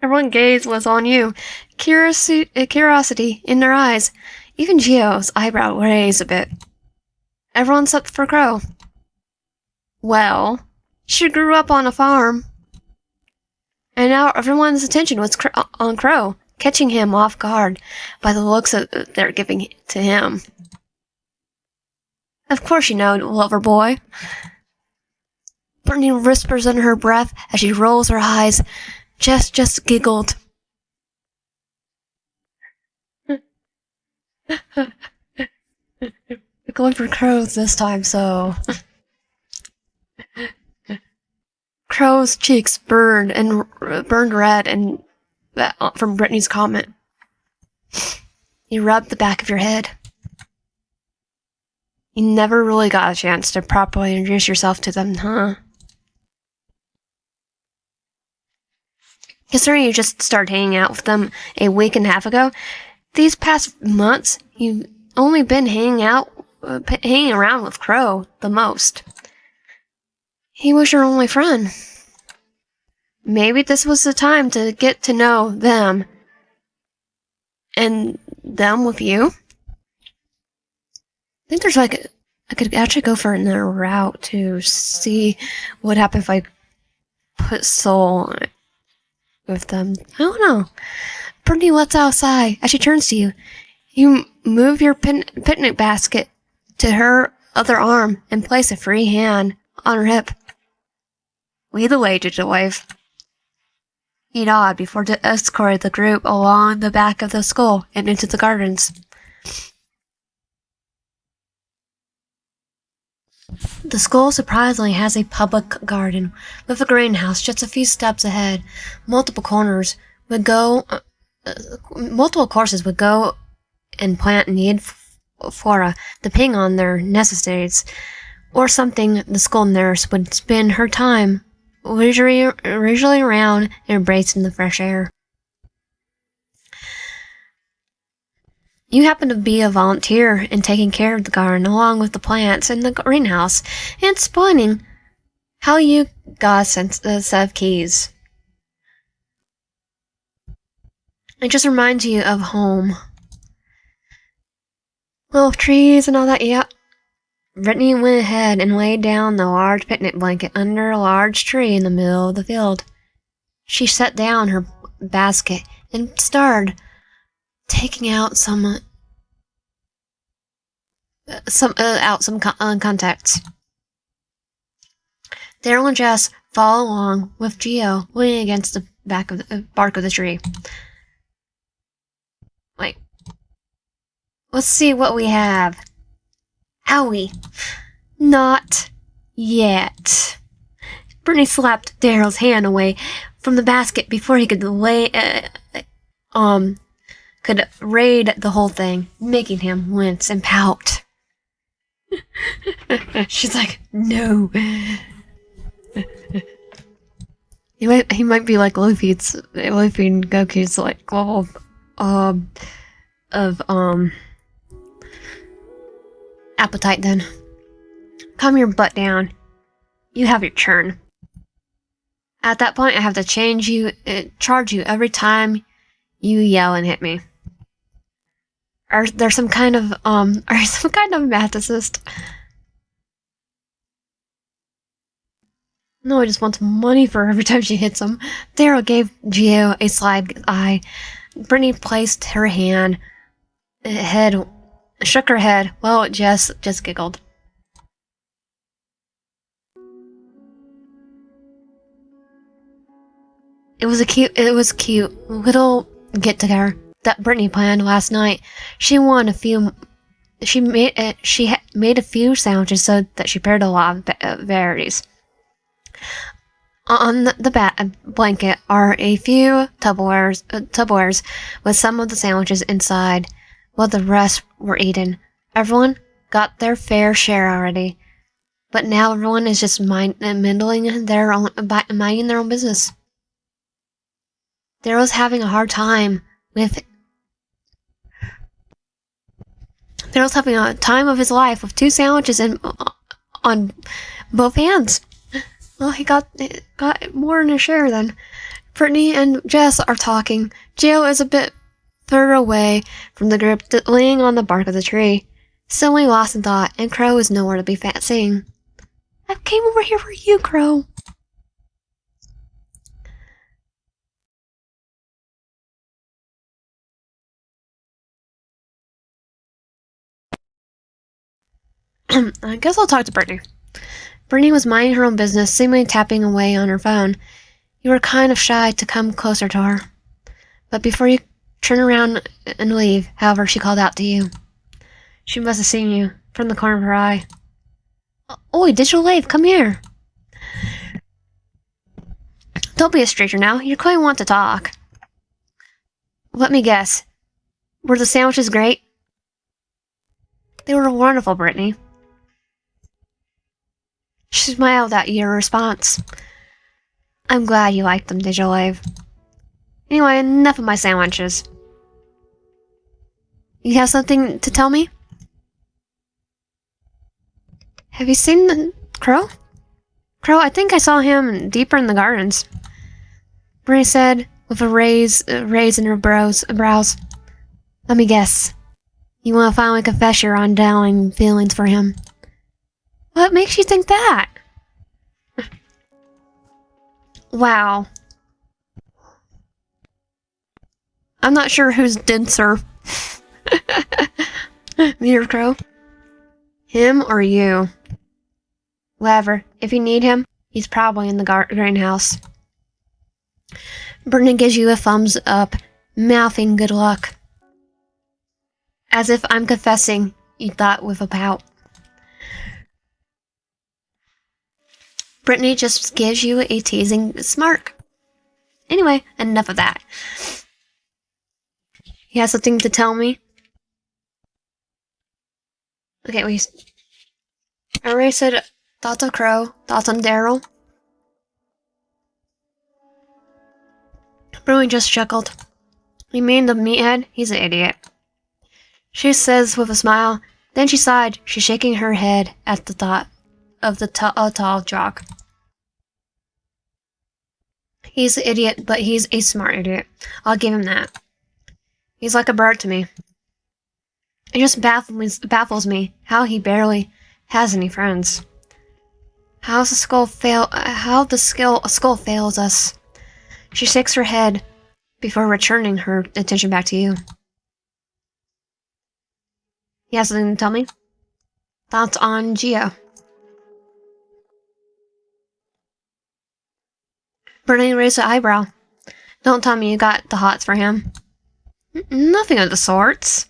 Everyone's gaze was on you. Curiosity in their eyes. Even Geo's eyebrow raised a bit. Everyone except for Crowe. Well, she grew up on a farm. And now everyone's attention was on Crowe, catching him off guard by the looks they're giving to him. Of course you know, lover boy. Brittney whispers under her breath as she rolls her eyes. Jess just giggled. We're going for Crowe's this time, so... Crowe's cheeks burned red and from Brittney's comment. You rubbed the back of your head. You never really got a chance to properly introduce yourself to them, huh? Considering you just started hanging out with them a week and a half ago, these past months, you've only been hanging around with Crowe the most. He was your only friend. Maybe this was the time to get to know them. And them with you? I think there's I could actually go for another route to see what happened if I put Sol with them. I don't know. Brittney lets out a sigh as she turns to you. You move your picnic basket to her other arm and place a free hand on her hip. Lead the way, digital wave. He nodded before to escort the group along the back of the school and into the gardens. The school surprisingly has a public garden with a greenhouse just a few steps ahead. Multiple courses would go and plant needed flora depending on their necessities, or something the school nurse would spend her time leisurely around and embracing the fresh air. You happen to be a volunteer in taking care of the garden along with the plants in the greenhouse and explaining how you got a set of keys. It just reminds you of home. Little trees and all that, yeah. Brittney went ahead and laid down the large picnic blanket under a large tree in the middle of the field. She set down her basket and started taking out some contacts. Deryl and Jess follow along with Geo leaning against the bark of the tree. Wait. Let's see what we have. Owie. Not yet. Brittney slapped Daryl's hand away from the basket before he could raid the whole thing, making him wince and pout. She's like, no. He might be like Luffy and Goku's like level of appetite then. Calm your butt down. You have your turn. At that point I have to charge you every time you yell and hit me. Are you some kind of mathicist? No, I just want money for every time she hits him. Deryl gave Geo a side eye. Brittney placed her shook her head, while Jess just giggled. It was cute little get together that Brittney planned last night. She made a few sandwiches so that she prepared a lot of varieties. On the blanket are a few Tupperwares with some of the sandwiches inside, while the rest were eaten. Everyone got their fair share already, but now everyone is just minding their own business. Daryl's having a hard time of his life with 2 sandwiches on both hands. Well, he got more than a share then. Brittney and Jess are talking. Geo is a bit further away from the group, leaning on the bark of the tree, suddenly lost in thought, and Crowe is nowhere to be seen. I came over here for you, Crowe. I guess I'll talk to Brittney. Brittney was minding her own business, seemingly tapping away on her phone. You were kind of shy to come closer to her. But before you turn around and leave. However, she called out to you. She must have seen you from the corner of her eye. Oi, digital leave, come here. Don't be a stranger now. You clearly want to talk. Let me guess. Were the sandwiches great? They were wonderful, Brittney. She smiled at your response. I'm glad you liked them, Digital Wave. Anyway, enough of my sandwiches. You have something to tell me? Have you seen Crowe? Crowe, I think I saw him deeper in the gardens. Brittney said, with a raise in her brows. Let me guess. You want to finally confess your undying feelings for him. What makes you think that? Wow. I'm not sure who's denser. Me or Crowe? Him or you? Whatever. If you need him, he's probably in the greenhouse. Brittney gives you a thumbs up, mouthing good luck. As if I'm confessing, you thought with a pout. Brittney just gives you a teasing smirk. Anyway, enough of that. You have something to tell me? Okay, I already said thoughts on Crowe, thoughts on Deryl. Brittney just chuckled. You mean the meathead? He's an idiot. She says with a smile. Then she sighed. She's shaking her head at the thought of the tall jock. He's an idiot, but he's a smart idiot. I'll give him that. He's like a bird to me. It just baffles me how he barely has any friends. How the skull fails us. She shakes her head before returning her attention back to you. You have something to tell me? Thoughts on Geo? Brittney raised an eyebrow. Don't tell me you got the hots for him. Nothing of the sorts.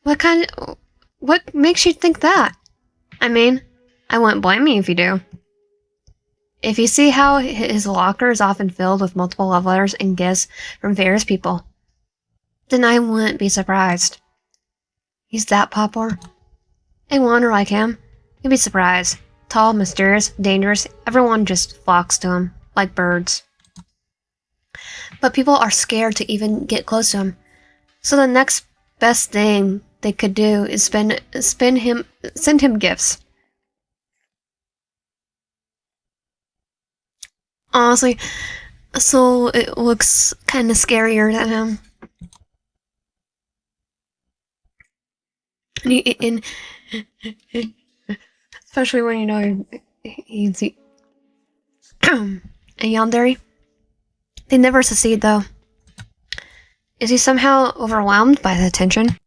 What makes you think that? I mean, I wouldn't blame you if you do. If you see how his locker is often filled with multiple love letters and gifts from various people, then I wouldn't be surprised. He's that popular. A wanderer like him, you'd be surprised. Tall, mysterious, dangerous, everyone just flocks to him, like birds. But people are scared to even get close to him. So the next best thing they could do is send him gifts. Honestly, Sol, it looks kind of scarier than him. And especially when you know he's a yandere. They never succeed, though. Is he somehow overwhelmed by the attention?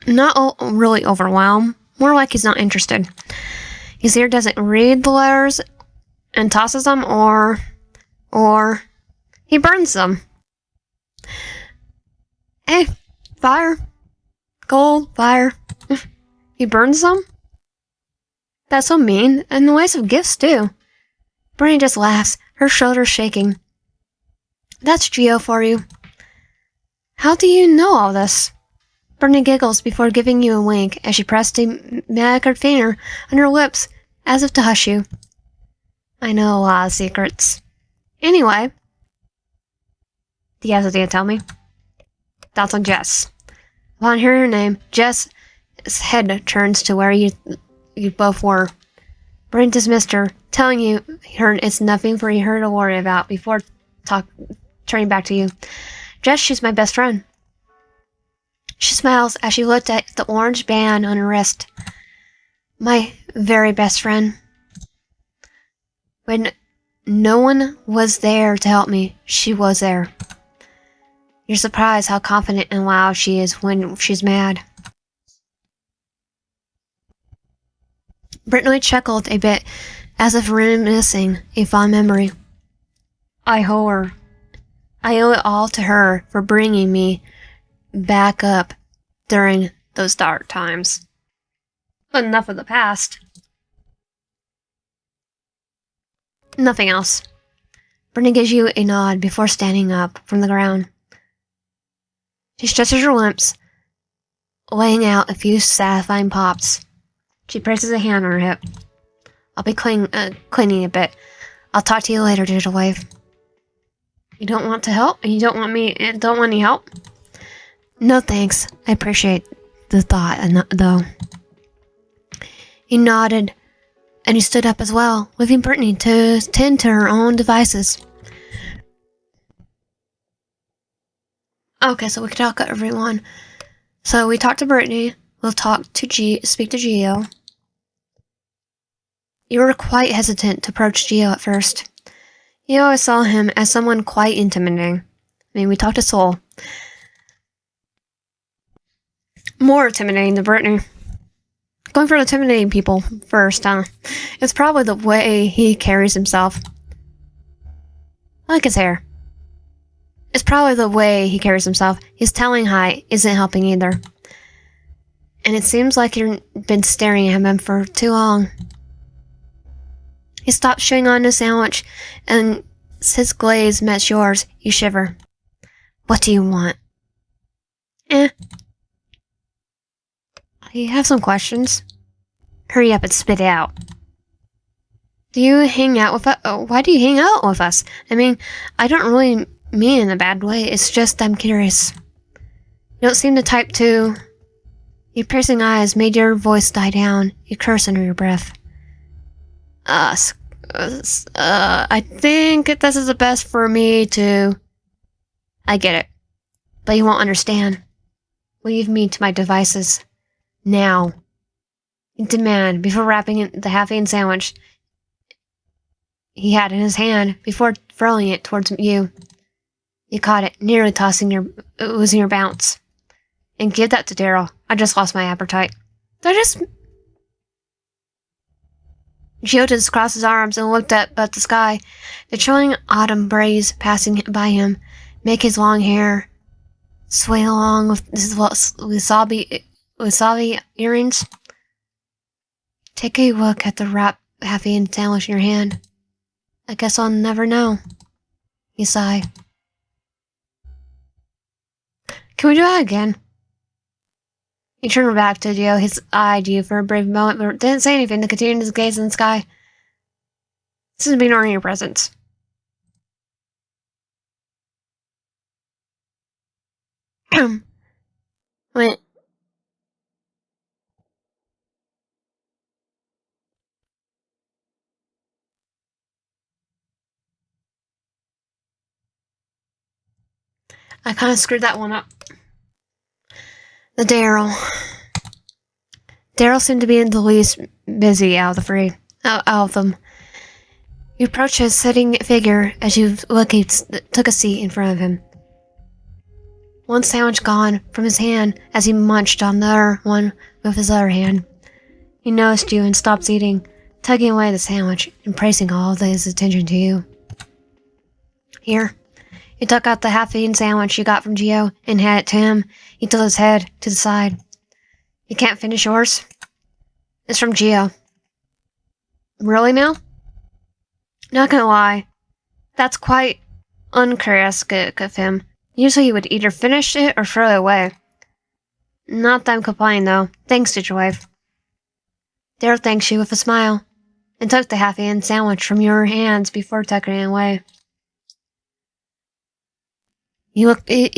Not really overwhelmed. More like he's not interested. He's either doesn't read the letters and tosses them, or he burns them. Hey, fire. Gold, fire. He burns them? That's so mean, and the waste of gifts, too. Brittney just laughs, her shoulders shaking. That's Geo for you. How do you know all this? Brittney giggles before giving you a wink as she pressed a manicured finger on her lips as if to hush you. I know a lot of secrets. Anyway, do you have something to tell me? Thoughts on Jess. Upon hearing her name, Jess' head turns to where you both were. Brittney dismissed her, telling you it's nothing for her to worry about before turning back to you. Jess, she's my best friend. She smiles as she looked at the orange band on her wrist. My very best friend. When no one was there to help me, she was there. You're surprised how confident and loud she is when she's mad. Brittney chuckled a bit, as if reminiscing a fond memory. I owe her. I owe it all to her for bringing me back up during those dark times. But enough of the past. Nothing else. Brittney gives you a nod before standing up from the ground. She stretches her limbs, laying out a few satisfying pops. She places a hand on her hip. I'll be cleaning a bit. I'll talk to you later, digital wave. You don't want to help? And you don't want any help? No thanks. I appreciate the thought, though. He nodded, and he stood up as well, leaving Brittney to tend to her own devices. Okay, so we can talk to everyone. So we talked to Brittney. We'll speak to Geo. You were quite hesitant to approach Geo at first. You always saw him as someone quite intimidating. We talked to Sol. More intimidating than Brittney. Going for intimidating people first, huh? It's probably the way he carries himself. I like his hair. It's probably the way he carries himself. His telling height isn't helping either. And it seems like you've been staring at him for too long. He stopped chewing on his sandwich, and his glaze met yours. You shiver. What do you want? You have some questions. Hurry up and spit it out. Do you hang out with us? Why do you hang out with us? I don't really mean in a bad way. It's just I'm curious. You don't seem the type to... Your piercing eyes made your voice die down. You curse under your breath. I think this is the best for me to... I get it. But you won't understand. Leave me to my devices. Now. He demanded before wrapping the half-eaten sandwich he had in his hand before throwing it towards you. You caught it, nearly losing your bounce. And give that to Deryl. I just lost my appetite. Geo just crossed his arms and looked up at the sky. The chilling autumn breeze passing by him make his long hair sway along with his wasabi earrings. Take a look at the wrapped half-eaten sandwich in your hand. I guess I'll never know. You sigh. Can we do that again? He turned back to Geo. He eyed you for a brief moment, but didn't say anything to continue his gaze in the sky. This is being ignoring your presence. Wait. I kind of screwed that one up. The Deryl. Deryl seemed to be the least busy out of them. You approached his sitting figure as you took a seat in front of him. One sandwich gone from his hand as he munched on the other one with his other hand. He noticed you and stopped eating, tugging away the sandwich and pressing all of his attention to you. Here. He took out the half-eaten sandwich you got from Geo and handed it to him. He tilted his head to the side. You can't finish yours? It's from Geo. Really now? Not gonna lie. That's quite uncharacteristic of him. Usually he would either finish it or throw it away. Not that I'm complaining though. Thanks, Digitwave. Deryl thanks you with a smile, and took the half-eaten sandwich from your hands before tucking it away. You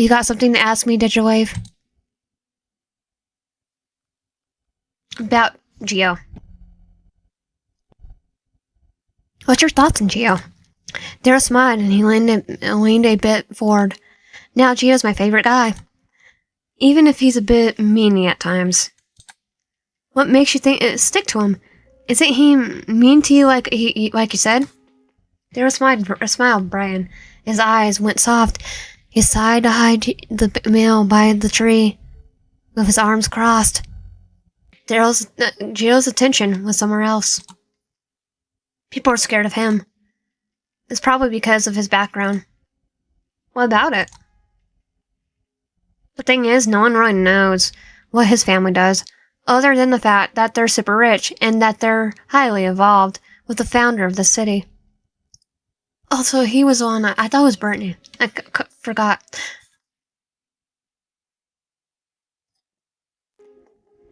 got something to ask me, Digitwave? About Geo. What's your thoughts on Geo? Deryl smiled and he leaned a bit forward. Now Geo's my favorite guy. Even if he's a bit meany at times. What makes you stick to him? Isn't he mean to you like you said? Deryl smiled, Brian. His eyes went soft. He sighed to hide the meal by the tree, with his arms crossed. Geo's attention was somewhere else. People were scared of him. It's probably because of his background. What about it? The thing is, no one really knows what his family does, other than the fact that they're super rich and that they're highly involved with the founder of the city. Also, he was on, I thought it was Brittney. I forgot.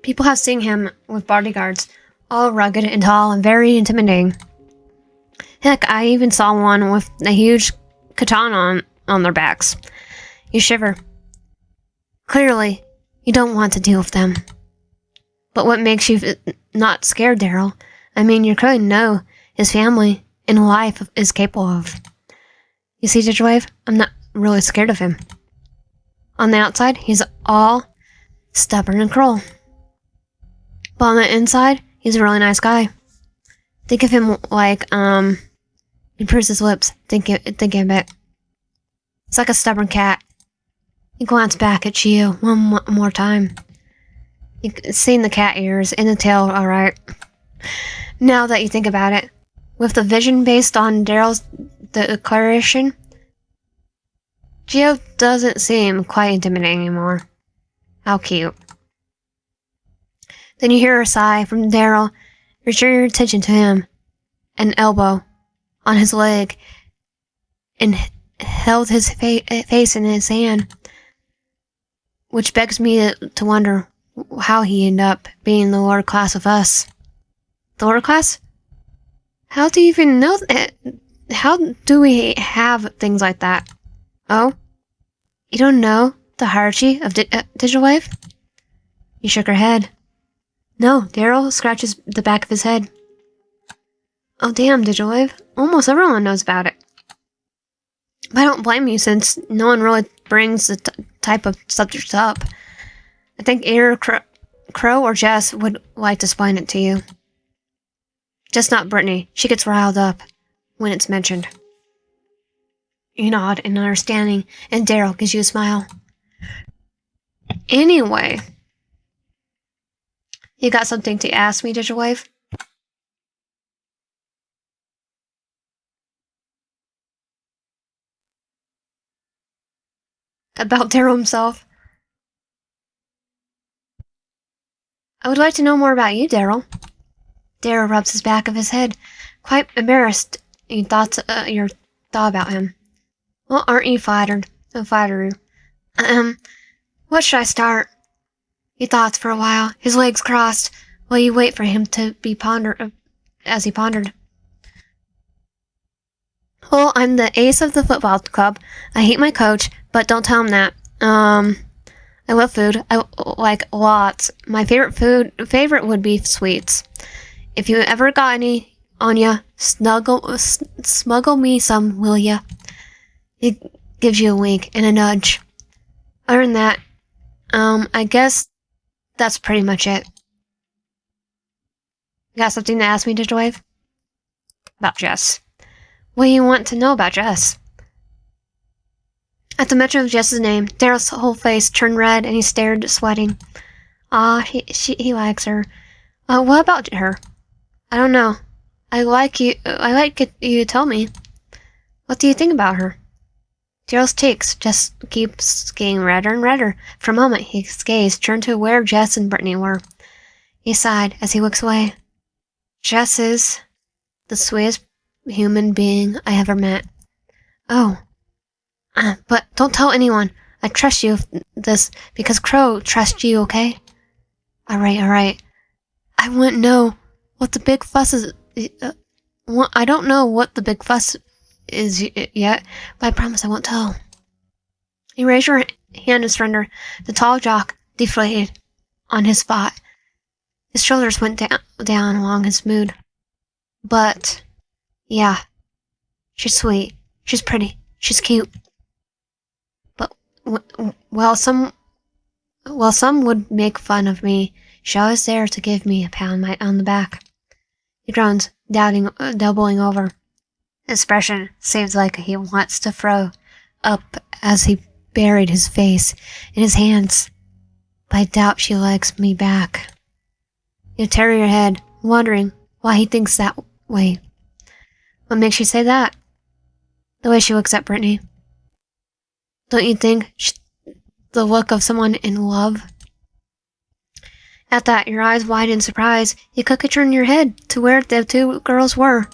People have seen him with bodyguards, all rugged and tall and very intimidating. Heck, I even saw one with a huge katana on their backs. You shiver. Clearly, you don't want to deal with them. But what makes you not scared, Deryl? I mean, you clearly know his family and life is capable of. You see, Digitwave, I'm not really scared of him. On the outside, he's all stubborn and cruel. But on the inside, he's a really nice guy. Think of him like, he purses his lips, thinking a bit. It's like a stubborn cat. He glanced back at you one more time. You seen the cat ears and the tail, alright. Now that you think about it, with the vision based on Daryl's declaration, Geo doesn't seem quite intimidating anymore. How cute. Then you hear a sigh from Deryl. Return your attention to him. An elbow on his leg and held his face in his hand, which begs me to wonder how he ended up being the lower class of us. The lower class? How do you even know that? How do we have things like that? Oh? You don't know the hierarchy of Digital Wave? You shook her head. No, Deryl scratches the back of his head. Oh damn, Digital Wave. Almost everyone knows about it. But I don't blame you since no one really brings the type of subject up. I think either Crowe or Jess would like to explain it to you. Just not Brittney. She gets riled up when it's mentioned. You nod in understanding, and Deryl gives you a smile. Anyway, you got something to ask me, Digital Wave? About Deryl himself? I would like to know more about you, Deryl. Deryl rubs his back of his head, quite embarrassed your thought about him. Well, aren't you flattered? I flatter you. What should I start? He thought for a while, his legs crossed, while you wait for him to as he pondered. Well, I'm the ace of the football club. I hate my coach, but don't tell him that. I love food. I like lots. My favorite would be sweets. If you ever got any on ya, smuggle me some, will ya? He gives you a wink and a nudge. Other than that, I guess that's pretty much it. You got something to ask me, Digital Wave? About Jess. What do you want to know about Jess? At the mention of Jess's name, Daryl's whole face turned red and he stared, sweating. He likes her. What about her? I don't know. I like you to tell me. What do you think about her? Daryl's cheeks just keeps getting redder and redder. For a moment, his gaze turned to where Jess and Brittney were. He sighed as he looks away. Jess is the sweetest human being I ever met. Oh. But don't tell anyone. I trust you this because Crowe trusts you, okay? Alright. I wouldn't know what the big fuss is. I don't know what the big fuss is yet, but I promise I won't tell. You raise your hand and surrender. The tall jock deflated on his spot. His shoulders went down along his mood. But, yeah, she's sweet. She's pretty. She's cute. But, while some would make fun of me, she was there to give me a pound on the back. He groans, doubling over. His expression seems like he wants to throw up as he buried his face in his hands. But I doubt she likes me back. You tear your head, wondering why he thinks that way. What makes you say that? The way she looks at Brittney. Don't you think the look of someone in love? At that, your eyes wide in surprise. You quickly turn your head to where the two girls were.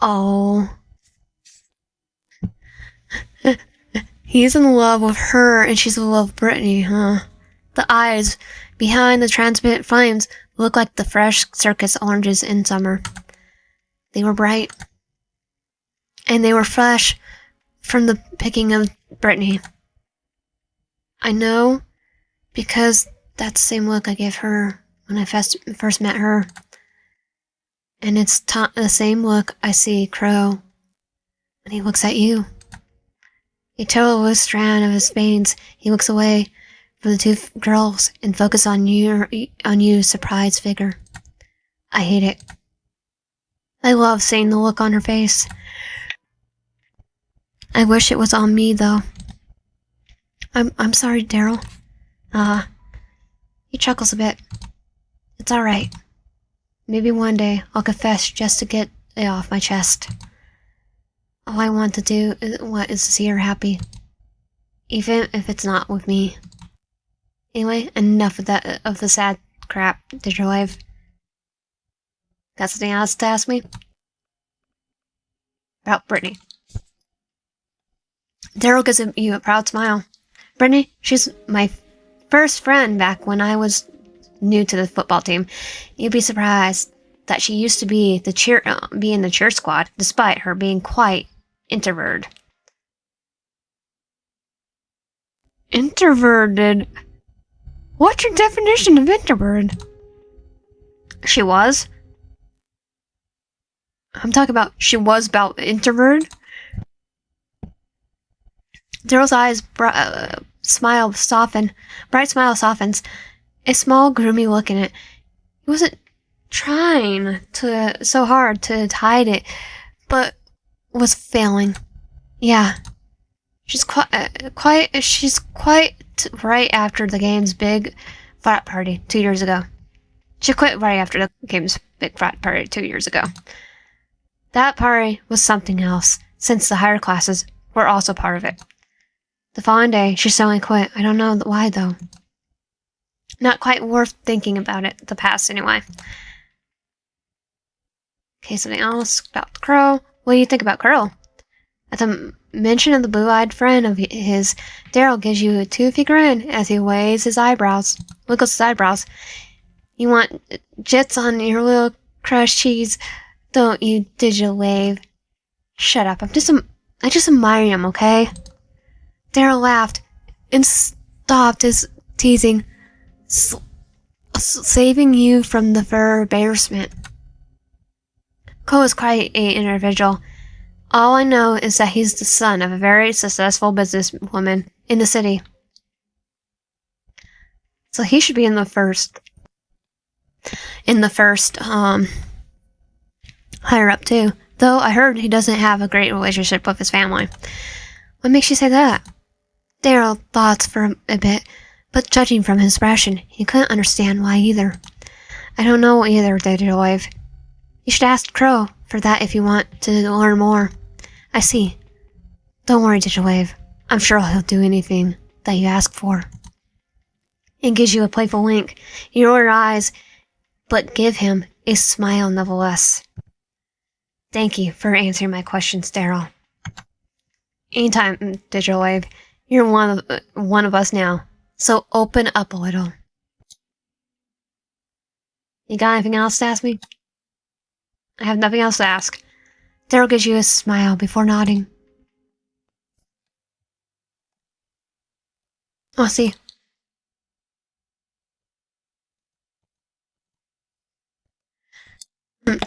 Oh. He's in love with her, and she's in love with Brittney, huh? The eyes behind the transparent flames look like the fresh circus oranges in summer. They were bright. And they were fresh from the picking of Brittney. I know, because that's the same look I gave her when I first met her. And it's the same look I see Crowe when he looks at you. A total loose strand of his veins, he looks away from the two girls and focuses on you, surprised figure. I hate it. I love seeing the look on her face. I wish it was on me, though. I'm sorry, Deryl. He chuckles a bit. It's alright. Maybe one day I'll confess just to get it off my chest. All I want to do is to see her happy. Even if it's not with me. Anyway, enough of the sad crap, Digital Wave. Got something else to ask me? About Brittney. Deryl gives you a proud smile. Brittney, she's my first friend back when I was new to the football team. You'd be surprised that she used to be in the cheer squad, despite her being quite introverted. Introverted? What's your definition of introverted? She was? I'm talking about she was about introverted? Daryl's eyes bright smile softens. A small, groomy look in it. He wasn't trying so hard to hide it, but was failing. Yeah. She's quite right after the game's big frat party 2 years ago. She quit right after the game's big frat party 2 years ago. That party was something else, since the higher classes were also part of it. The following day, she suddenly quit. I don't know why, though. Not quite worth thinking about it. The past, anyway. Okay, something else about Crowe. What do you think about Crowe? At the mention of the blue-eyed friend of his, Deryl gives you a toothy grin as he wiggles his eyebrows. You want jets on your little crushed cheese, don't you, Digital Wave? Shut up. I just admire him, okay? Deryl laughed and stopped his teasing, saving you from the embarrassment. Crowe is quite an individual. All I know is that he's the son of a very successful businesswoman in the city. So he should be in the first higher up too. Though I heard he doesn't have a great relationship with his family. What makes you say that? Deryl thought for a bit, but judging from his expression, he couldn't understand why either. I don't know either, Digital Wave. You should ask Crowe for that if you want to learn more. I see. Don't worry, Digital Wave. I'm sure he'll do anything that you ask for. It gives you a playful wink. You roll your eyes, but give him a smile nevertheless. Thank you for answering my questions, Deryl. Anytime, Digital Wave. You're one of us now, so open up a little. You got anything else to ask me? I have nothing else to ask. Deryl gives you a smile before nodding. I'll see.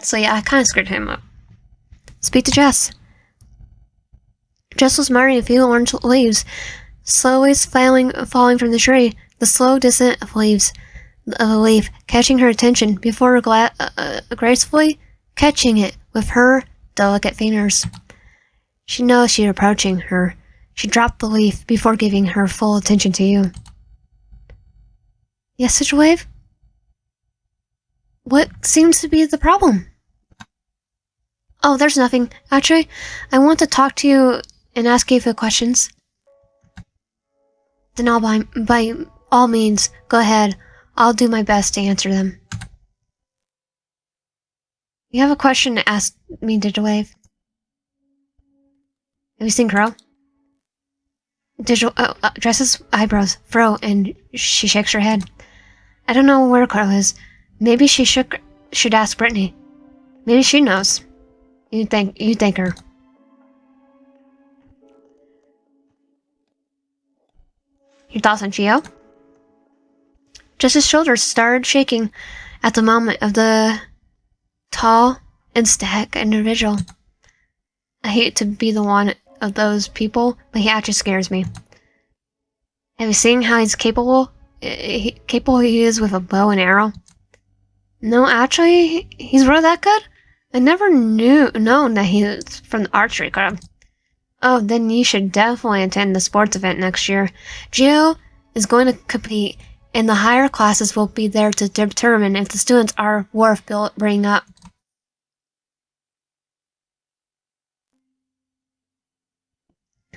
So yeah, I kind of screwed him up. Speak to Jess. Jess was marrying a few orange leaves, slowly falling from the tree. The slow descent of leaves, of a leaf, catching her attention before gracefully catching it with her delicate fingers. She knows she's approaching her. She dropped the leaf before giving her full attention to you. Yes, Digital Wave? What seems to be the problem? Oh, there's nothing. Actually, I want to talk to you and ask you a few questions. Then by all means, go ahead. I'll do my best to answer them. You have a question to ask me, Digital Wave? Have you seen Crowe? Dresses eyebrows furrow, and she shakes her head. I don't know where Crowe is. Maybe she should ask Brittney. Maybe she knows. You thank her. Your thoughts on Geo? Jess's shoulders started shaking at the moment of the tall and static individual. I hate to be the one of those people, but he actually scares me. Have you seen how he's capable he is with a bow and arrow? No, actually, he's really that good? I never known that he was from the archery club. Oh, then you should definitely attend the sports event next year. Geo is going to compete, and the higher classes will be there to determine if the students are worth bringing up.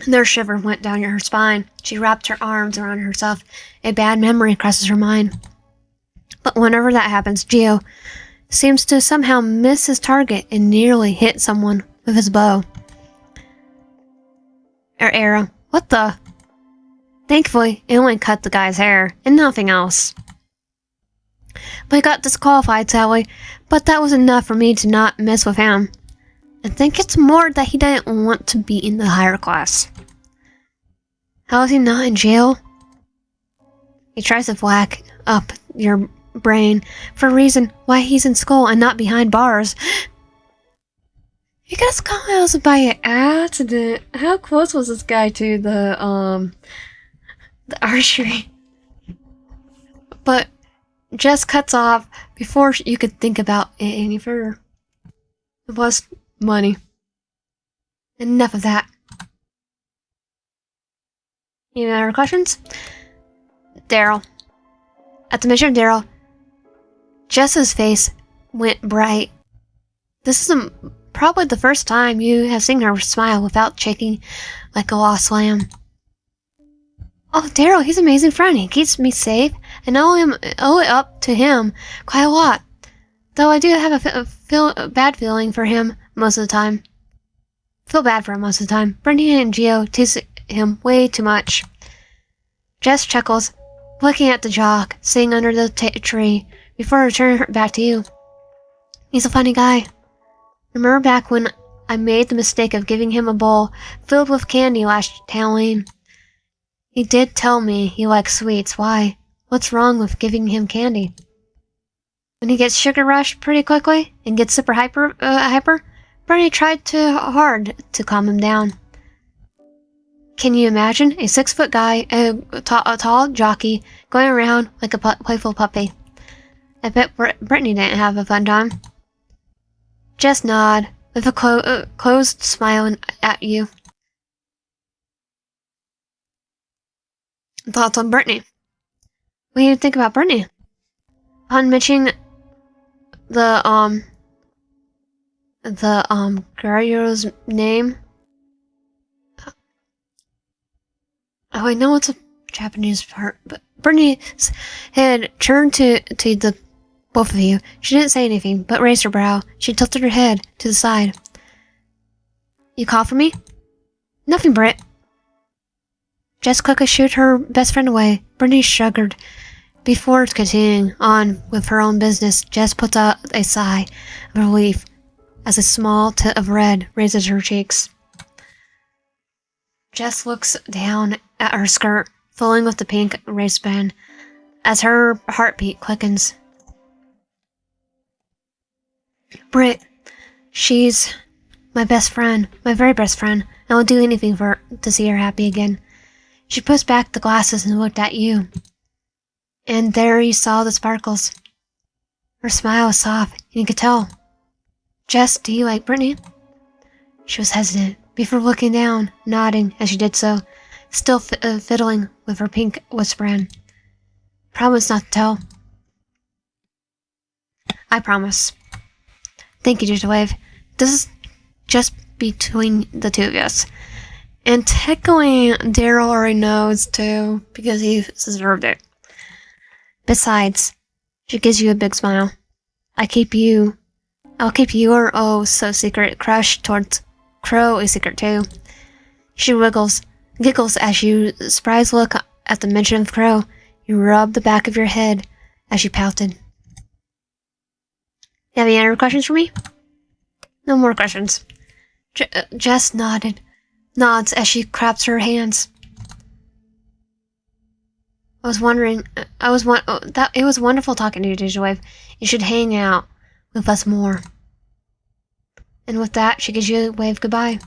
Their shiver went down her spine. She wrapped her arms around herself. A bad memory crosses her mind. But whenever that happens, Geo seems to somehow miss his target and nearly hit someone with his bow. Or arrow. What the? Thankfully, it only cut the guy's hair, and nothing else. But he got disqualified, sadly, but that was enough for me to not mess with him. I think it's more that he didn't want to be in the higher class. How is he not in jail? He tries to whack up your brain for a reason why he's in school and not behind bars. You guys caught us by accident. How close was this guy to the archery? But Jess cuts off before you could think about it any further. It was money. Enough of that. Any other questions? Deryl. At the mention of Deryl, Jess's face went bright. This is probably the first time you have seen her smile without shaking like a lost lamb. Oh, Deryl, he's an amazing friend. He keeps me safe, and I owe it up to him quite a lot. Though I do have a bad feeling for him most of the time. Feel bad for him most of the time. Brittney and Geo tease him way too much. Jess chuckles, looking at the jock sitting under the tree before returning her back to you. He's a funny guy. Remember back when I made the mistake of giving him a bowl filled with candy last Halloween? He did tell me he likes sweets. Why? What's wrong with giving him candy? When he gets sugar rushed pretty quickly and gets super hyper, Brittney tried too hard to calm him down. Can you imagine a 6-foot guy, a tall jockey, going around like a playful puppy? I bet Brittney didn't have a fun time. Just nod, with a closed smile at you. Thoughts on Brittney? What do you think about Brittney? Upon mentioning the girl's name. Oh, I know it's a Japanese part, but Brittney's head turned to the both of you. She didn't say anything, but raised her brow. She tilted her head to the side. You call for me? Nothing, Britt. Jess quickly shooed her best friend away. Brittney shrugged. Before continuing on with her own business, Jess puts out a sigh of relief as a small tint of red raises her cheeks. Jess looks down at her skirt, filling with the pink wristband, as her heartbeat quickens. Britt, she's my best friend, my very best friend. I will do anything for her to see her happy again. She pushed back the glasses and looked at you. And there you saw the sparkles. Her smile was soft, and you could tell. Jess, do you like Brittney? She was hesitant, before looking down, nodding as she did so, still fiddling with her pink wristband. Promise not to tell. I promise. Thank you, Digital Wave. This just between the two of us. And technically, Deryl already knows too, because he deserved it. Besides, she gives you a big smile. I'll keep your oh so secret crush towards Crowe a secret too. She giggles as you surprise look at the mention of Crowe. You rub the back of your head as she pouted. You have any other questions for me? No more questions. Jess nods as she claps her hands. It was wonderful talking to you, Digital Wave. You should hang out with us more. And with that, she gives you a wave goodbye.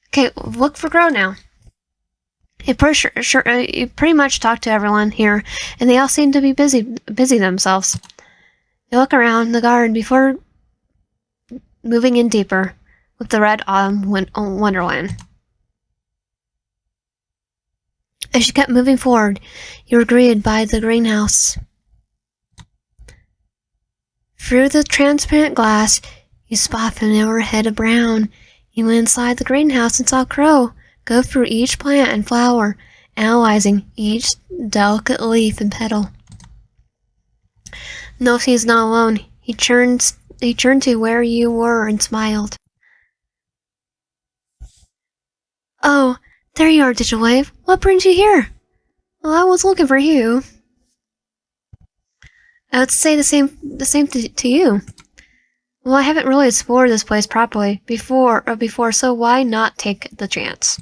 Okay, look for Crowe now. You pretty much talked to everyone here, and they all seem to be busy themselves. You look around the garden before moving in deeper with the red autumn wonderland. As you kept moving forward, you were greeted by the greenhouse. Through the transparent glass, you spot a familiar head of brown. You went inside the greenhouse and saw Crowe go through each plant and flower, analyzing each delicate leaf and petal. Noticing he's not alone, he turned to where you were and smiled. Oh, there you are, Digital Wave. What brings you here? Well, I was looking for you. I would say the same to you. Well, I haven't really explored this place properly before, so why not take the chance?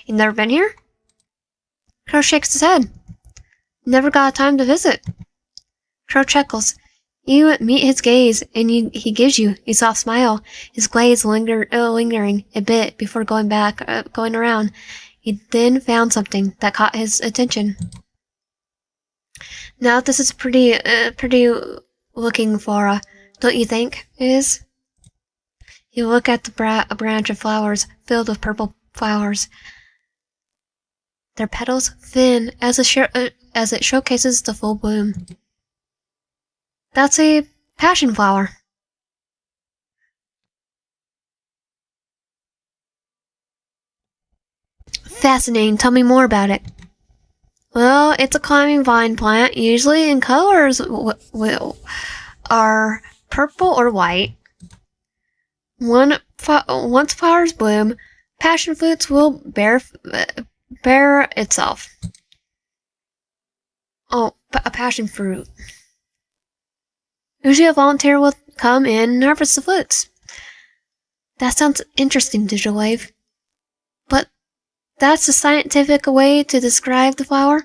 You've never been here? Crowe shakes his head. Never got time to visit. Crowe chuckles. You meet his gaze, and he gives you a soft smile. His gaze lingering a bit before going around. He then found something that caught his attention. Now this is pretty looking flora, don't you think it is? You look at the branch of flowers filled with purple flowers. Their petals thin as it showcases the full bloom. That's a passion flower. Fascinating. Tell me more about it. Well, it's a climbing vine plant, usually in colors are purple or white. Once flowers bloom, passion fruits will bear itself. Oh, a passion fruit. Usually a volunteer will come in and harvest the fruits. That sounds interesting, Digital Wave. But that's the scientific way to describe the flower?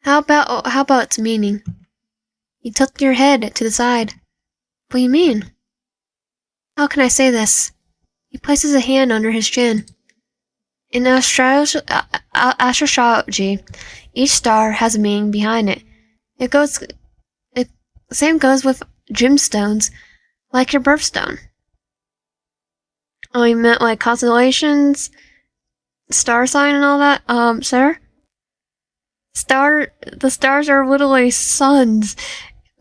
How about its meaning? You tilt your head to the side. What do you mean? How can I say this? He places a hand under his chin. In astrology, each star has a meaning behind it. The same goes with gemstones, like your birthstone. Oh, you meant like constellations, star sign and all that? Sir? The stars are literally suns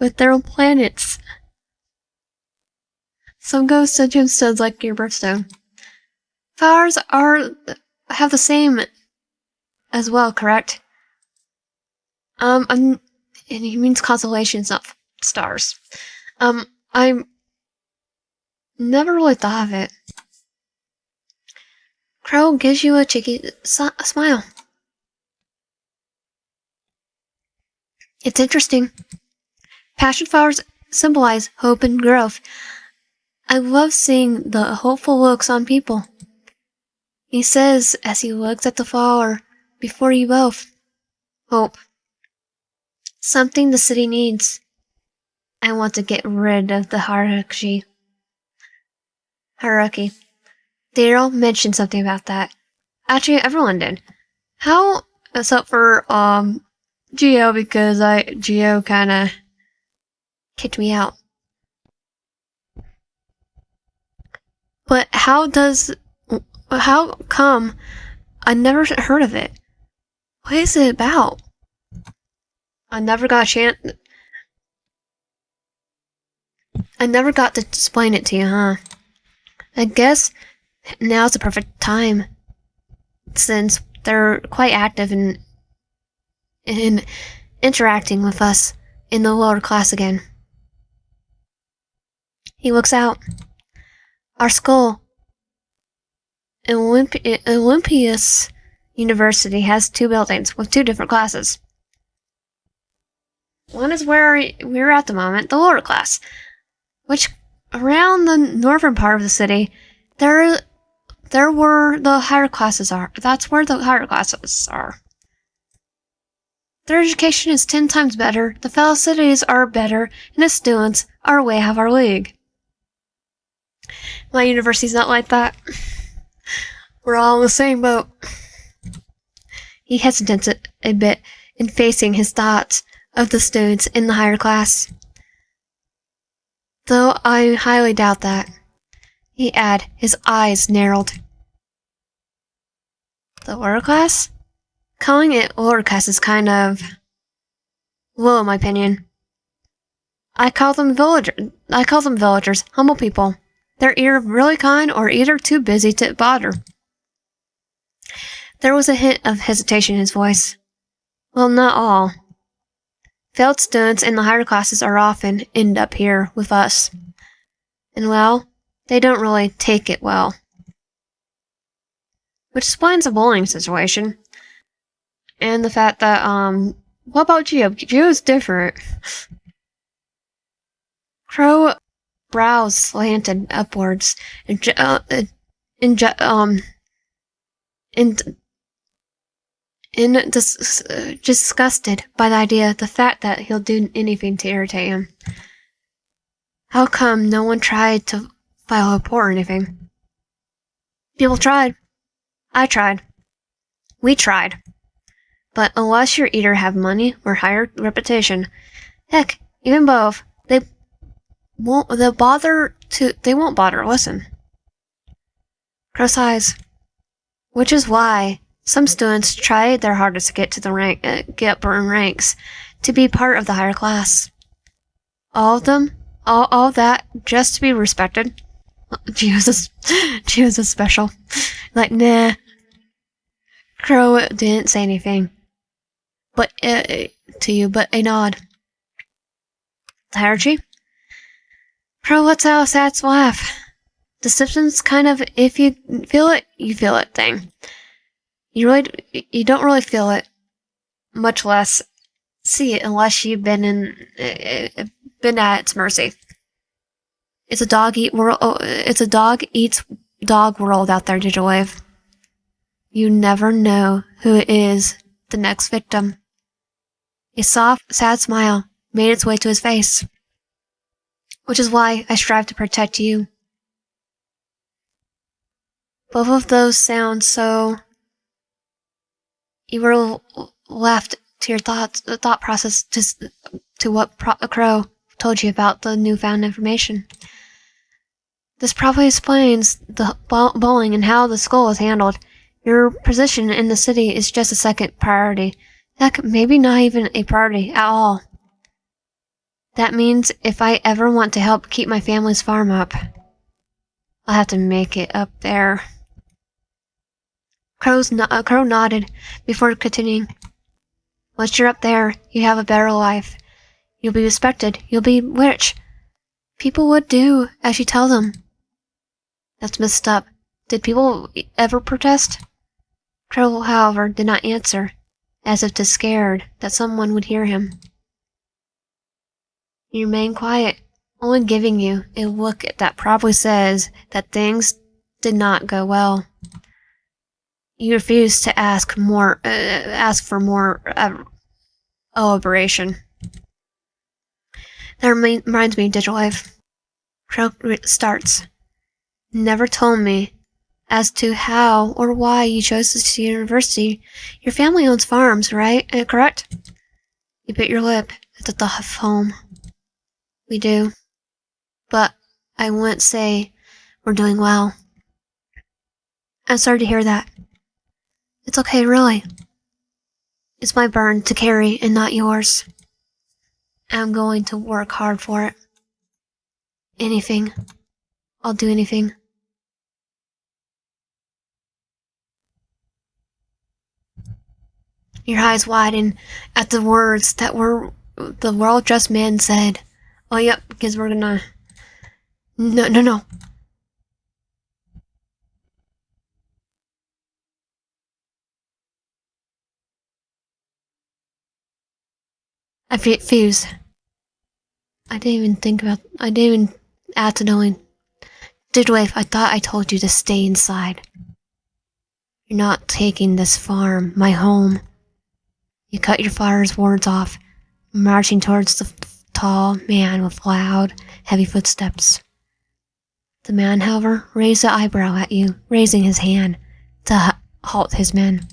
with their own planets. Some goes to gemstones like your birthstone. Flowers have the same as well, correct? And he means constellations, not stars. I never really thought of it. Crowe gives you a cheeky smile. It's interesting. Passion flowers symbolize hope and growth. I love seeing the hopeful looks on people. He says as he looks at the flower before you both. Hope. Something the city needs. I want to get rid of the hierarchy. Deryl mentioned something about that. Actually, everyone did. How, except for, Geo, because Geo kinda kicked me out. But how come I never heard of it? What is it about? I never got a chance. I never got to explain it to you, huh? I guess now's the perfect time, since they're quite active in interacting with us in the lower class again. He looks out. Our school, Olympias University, has 2 buildings with 2 different classes. One is where we're at the moment, the lower class, which around the northern part of the city, there where the higher classes are. That's where the higher classes are. Their education is 10 times better, the facilities are better, and the students are way above our league. My university's not like that. We're all in the same boat. He hesitated a bit in facing his thoughts of the students in the higher class. Though I highly doubt that, he added, his eyes narrowed. The lower class? Calling it lower class is kind of low in my opinion. I call them villagers, humble people. They're either really kind or either too busy to bother. There was a hint of hesitation in his voice. Well, not all. Failed students in the higher classes are often end up here with us. And well, they don't really take it well. Which explains the bullying situation. And the fact that, what about Geo? Geo's different. Crowe brows slanted upwards disgusted by the idea, the fact that he'll do anything to irritate him. How come no one tried to file a report or anything? People tried. I tried. We tried. But unless you either have money or higher reputation, heck, even both, they won't bother to listen. Cross eyes. Which is why some students try their hardest to get to the get up in ranks, to be part of the higher class. All of them, all that, just to be respected. Jesus is special. Like, nah. Crowe didn't say anything, but to you, but a nod. Hierarchy? Crowe lets out a sad laugh. The Simpsons kind of, if you feel it, you feel it thing. You don't really feel it, much less see it unless you've been at its mercy. It's a dog eats dog world out there, Digital Wave. You never know who is the next victim. A soft, sad smile made its way to his face, which is why I strive to protect you. Both of those sound so. You were left to your the thought process, to what Crowe told you about the newfound information. This probably explains the bullying and how the school is handled. Your position in the city is just a second priority. Heck, maybe not even a priority at all. That means if I ever want to help keep my family's farm up, I'll have to make it up there. Crowe nodded before continuing. Once you're up there, you have a better life. You'll be respected. You'll be rich. People would do as you tell them. That's messed up. Did people ever protest? Crowe, however, did not answer, as if scared that someone would hear him. He remained quiet, only giving you a look that probably says that things did not go well. You refused to ask for more elaboration. That reminds me, Digital Life. Crowe starts. Never told me as to how or why you chose this university. Your family owns farms, right? Correct? You bit your lip at the thought of home. We do. But I wouldn't say we're doing well. I'm sorry to hear that. It's okay, really. It's my burden to carry and not yours. I'm going to work hard for it. Anything. I'll do anything. Your eyes widen at the words that were the well-dressed man said. Oh, yep, because we're gonna... No. I fuse. I didn't even add to knowing. Digwave, I thought I told you to stay inside. You're not taking this farm, my home. You cut your father's words off, marching towards the tall man with loud, heavy footsteps. The man, however, raised an eyebrow at you, raising his hand to halt his men.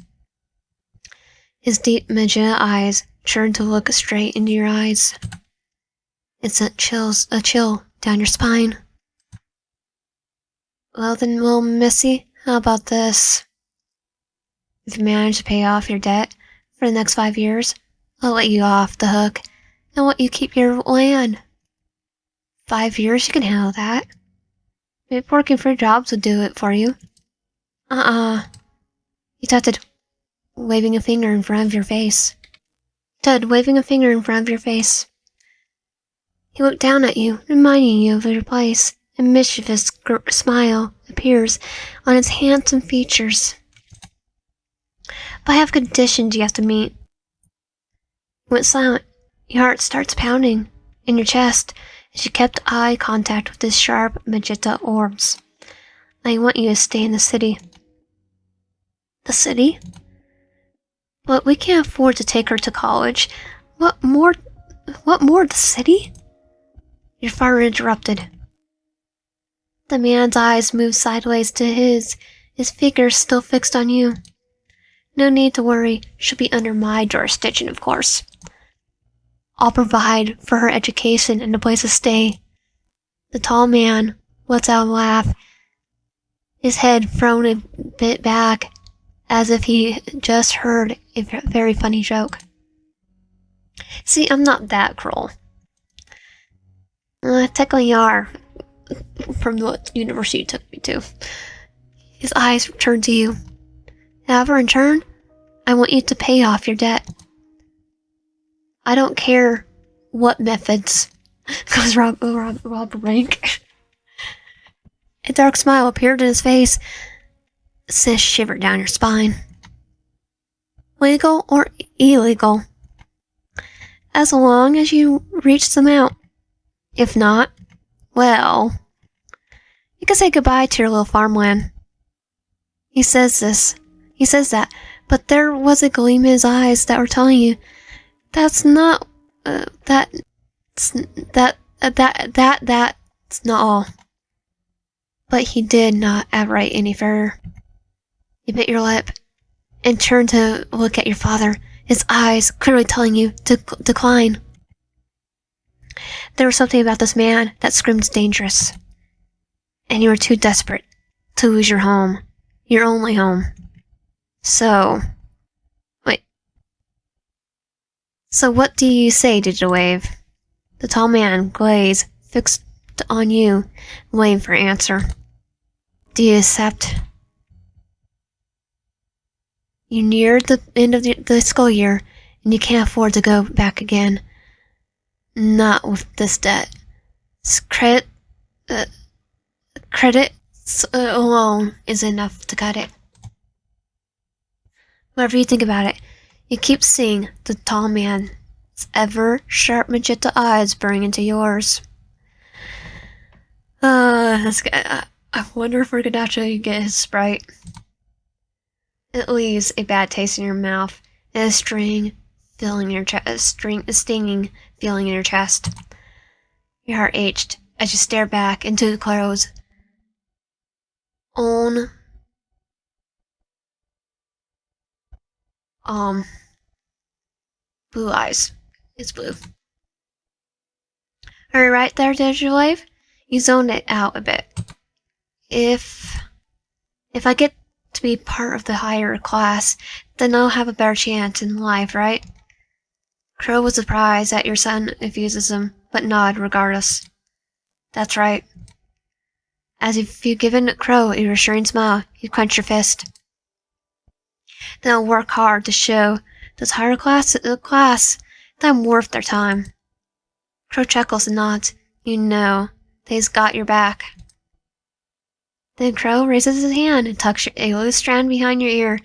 His deep magenta eyes turned to look straight into your eyes. It sent a chill down your spine. Well then, little missy, how about this? If you manage to pay off your debt for the next 5 years, I'll let you off the hook and let you keep your land. 5 years, you can handle that. Maybe working for jobs would do it for you. He tutted, waving a finger in front of your face. He looked down at you, reminding you of your place. A mischievous smile appears on his handsome features. But I have conditions you have to meet. He went silent. Your heart starts pounding in your chest as you kept eye contact with his sharp magenta orbs. I want you to stay in the city. The city? But we can't afford to take her to college. What more, the city? Your father interrupted. The man's eyes moved sideways to his figure still fixed on you. No need to worry, she'll be under my jurisdiction, of course. I'll provide for her education and a place to stay. The tall man lets out a laugh, his head thrown a bit back, as if he just heard a very funny joke. See, I'm not that cruel. Technically you are, from what university you took me to. His eyes turned to you. However, in turn, I want you to pay off your debt. I don't care what methods. Goes Rob Rank. A dark smile appeared in his face. Sis shivered down your spine. Legal or illegal? As long as you reach the amount. If not, well, you can say goodbye to your little farmland. He says that, but there was a gleam in his eyes that were telling you, that's not, that's not all. But he did not outright any further. You bit your lip and turned to look at your father, his eyes clearly telling you to decline. There was something about this man that screamed dangerous. And you were too desperate to lose your home, your only home. So what do you say, Digital Wave? The tall man, glaze, fixed on you, waiting for an answer. Do you accept? You neared the end of the school year, and you can't afford to go back again. Not with this debt. Credit alone is enough to cut it. Whatever you think about it, you keep seeing the tall man's ever sharp magenta eyes burning into yours. I wonder if we're gonna actually get his sprite. It leaves a bad taste in your mouth and a stinging feeling in your chest. Your heart ached as you stared back into the Crowe's own blue eyes. It's blue. Are you right there, Digital Wave? You zoned it out a bit. If I get to be part of the higher class, then I'll have a better chance in life, right? Crowe was surprised at your sudden enthusiasm, but nodded regardless. That's right. As if you'd given Crowe a reassuring smile, you clench your fist. Then I'll work hard to show those higher class that I'm worth their time. Crowe chuckles and nods. You know, they's got your back. Then Crowe raises his hand and tucks a loose strand behind your ear.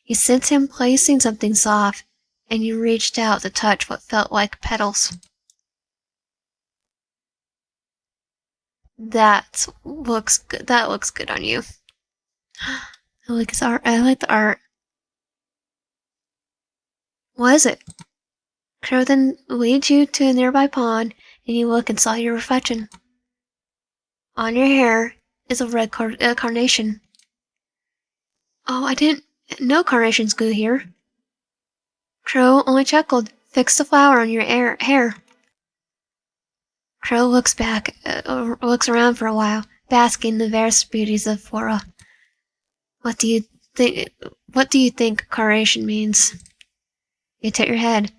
You sense him placing something soft, and you reached out to touch what felt like petals. That looks good. That looks good on you. I like his art. I like the art. What is it? Crowe then leads you to a nearby pond, and you look and saw your reflection. On your hair is a red carnation. Oh, I didn't know carnations grew here. Crowe only chuckled. Fix the flower on your hair. Crowe looks around for a while, basking in the various beauties of flora. What do you think carnation means? You tip your head,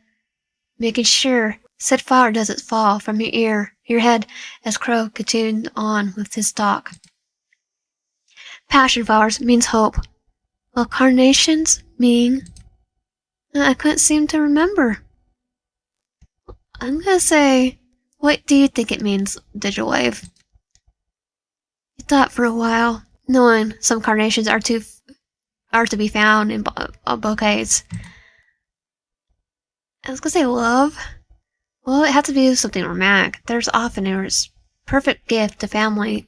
making sure said flower doesn't fall from your head, as Crowe continued on with his talk. Passion flowers means hope, while carnations mean... I couldn't seem to remember. I'm gonna say, what do you think it means, Digital Wave? You thought for a while, knowing some carnations are to be found in bouquets. I was gonna say love. Well, it had to be something romantic. There's often a perfect gift to family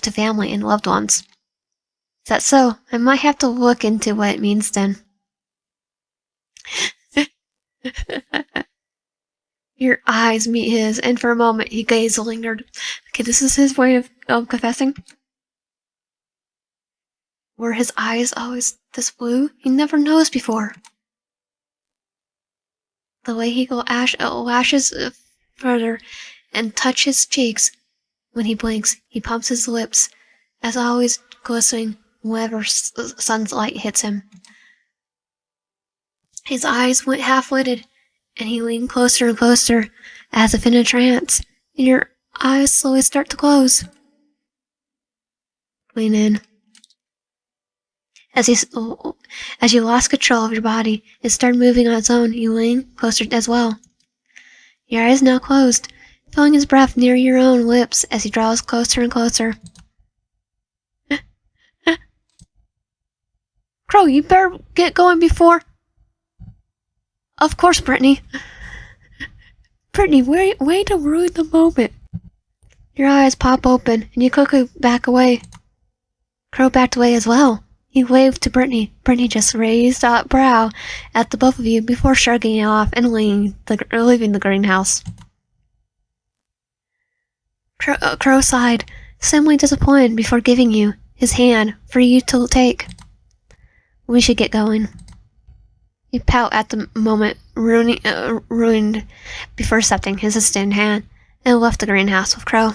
and loved ones. Is that so? I might have to look into what it means then. Your eyes meet his, and for a moment he gazed lingered. Okay, this is his way of confessing. Were his eyes always this blue? He never noticed before. The way he lashes further and touch his cheeks. When he blinks, he pumps his lips, as always glistening whenever sunlight hits him. His eyes went half-lidded, and he leaned closer and closer, as if in a trance, and your eyes slowly start to close. Lean in. As you lost control of your body and started moving on its own, you leaned closer as well. Your eyes now closed, feeling his breath near your own lips as he draws closer and closer. Crowe, you better get going before... Of course, Brittney. Brittney, way to ruin the moment. Your eyes pop open, and you quickly back away. Crowe backed away as well. He waved to Brittney. Brittney just raised a brow at the both of you before shrugging it off and leaving the greenhouse. Crowe sighed, seemingly disappointed before giving you his hand for you to take. We should get going. You pout at the moment, ruined before accepting his extended hand, and left the greenhouse with Crowe.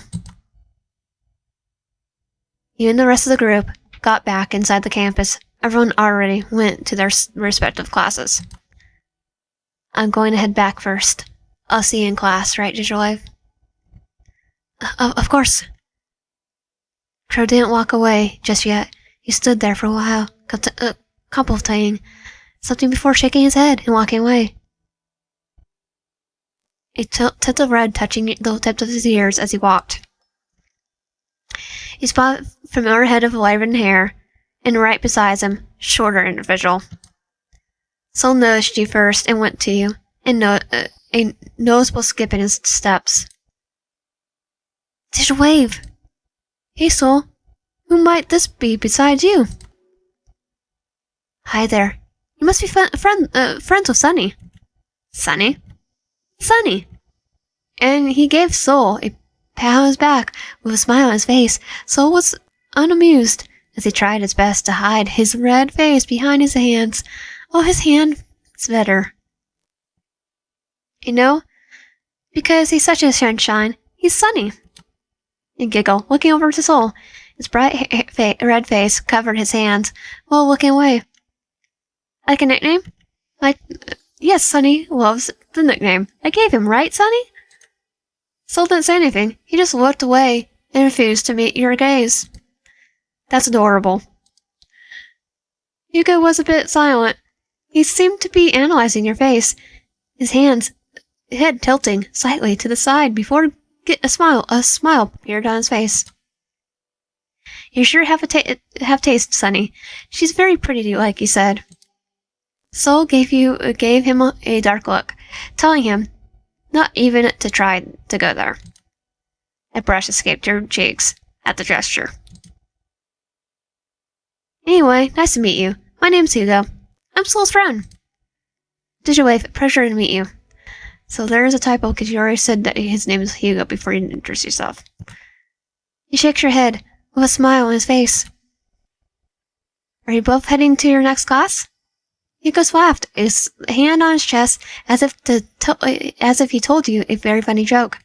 You and the rest of the group got back inside the campus. Everyone already went to their respective classes. I'm going to head back first. I'll see you in class, right, Digital Wave? Of course. Crowe didn't walk away just yet. He stood there for a while, contemplating something before shaking his head and walking away. A tint of red touching the tips of his ears as he walked. He spotted a familiar head of raven hair, and right beside him, shorter individual. Sol noticed you first and went to you, and a noticeable skip in his steps. Digital Wave! Hey, Sol. Who might this be besides you? Hi there. You must be friends with Sunny. Sunny? Sunny! And he gave Sol a pat on his back with a smile on his face. Sol was unamused as he tried his best to hide his red face behind his hands. Oh, his hand's better. You know, because he's such a sunshine, he's Sunny. He giggled, looking over to Sol. His bright red face covered his hands while looking away. Like a nickname? Yes, Sunny loves the nickname. I gave him, right, Sunny? Sol didn't say anything. He just looked away and refused to meet your gaze. That's adorable. Hugo was a bit silent. He seemed to be analyzing your face, his head tilting slightly to the side before a smile appeared on his face. You sure have taste, Sonny. She's very pretty, like you said. Sol gave him a dark look, telling him not even to try to go there. A brush escaped your cheeks at the gesture. Anyway, nice to meet you. My name's Hugo. I'm Sol's friend. Did you wave? Pleasure to meet you. So there is a typo because you already said that his name is Hugo before you introduced yourself. He shakes your head with a smile on his face. Are you both heading to your next class? Hugo laughed, his hand on his chest, as if he told you a very funny joke.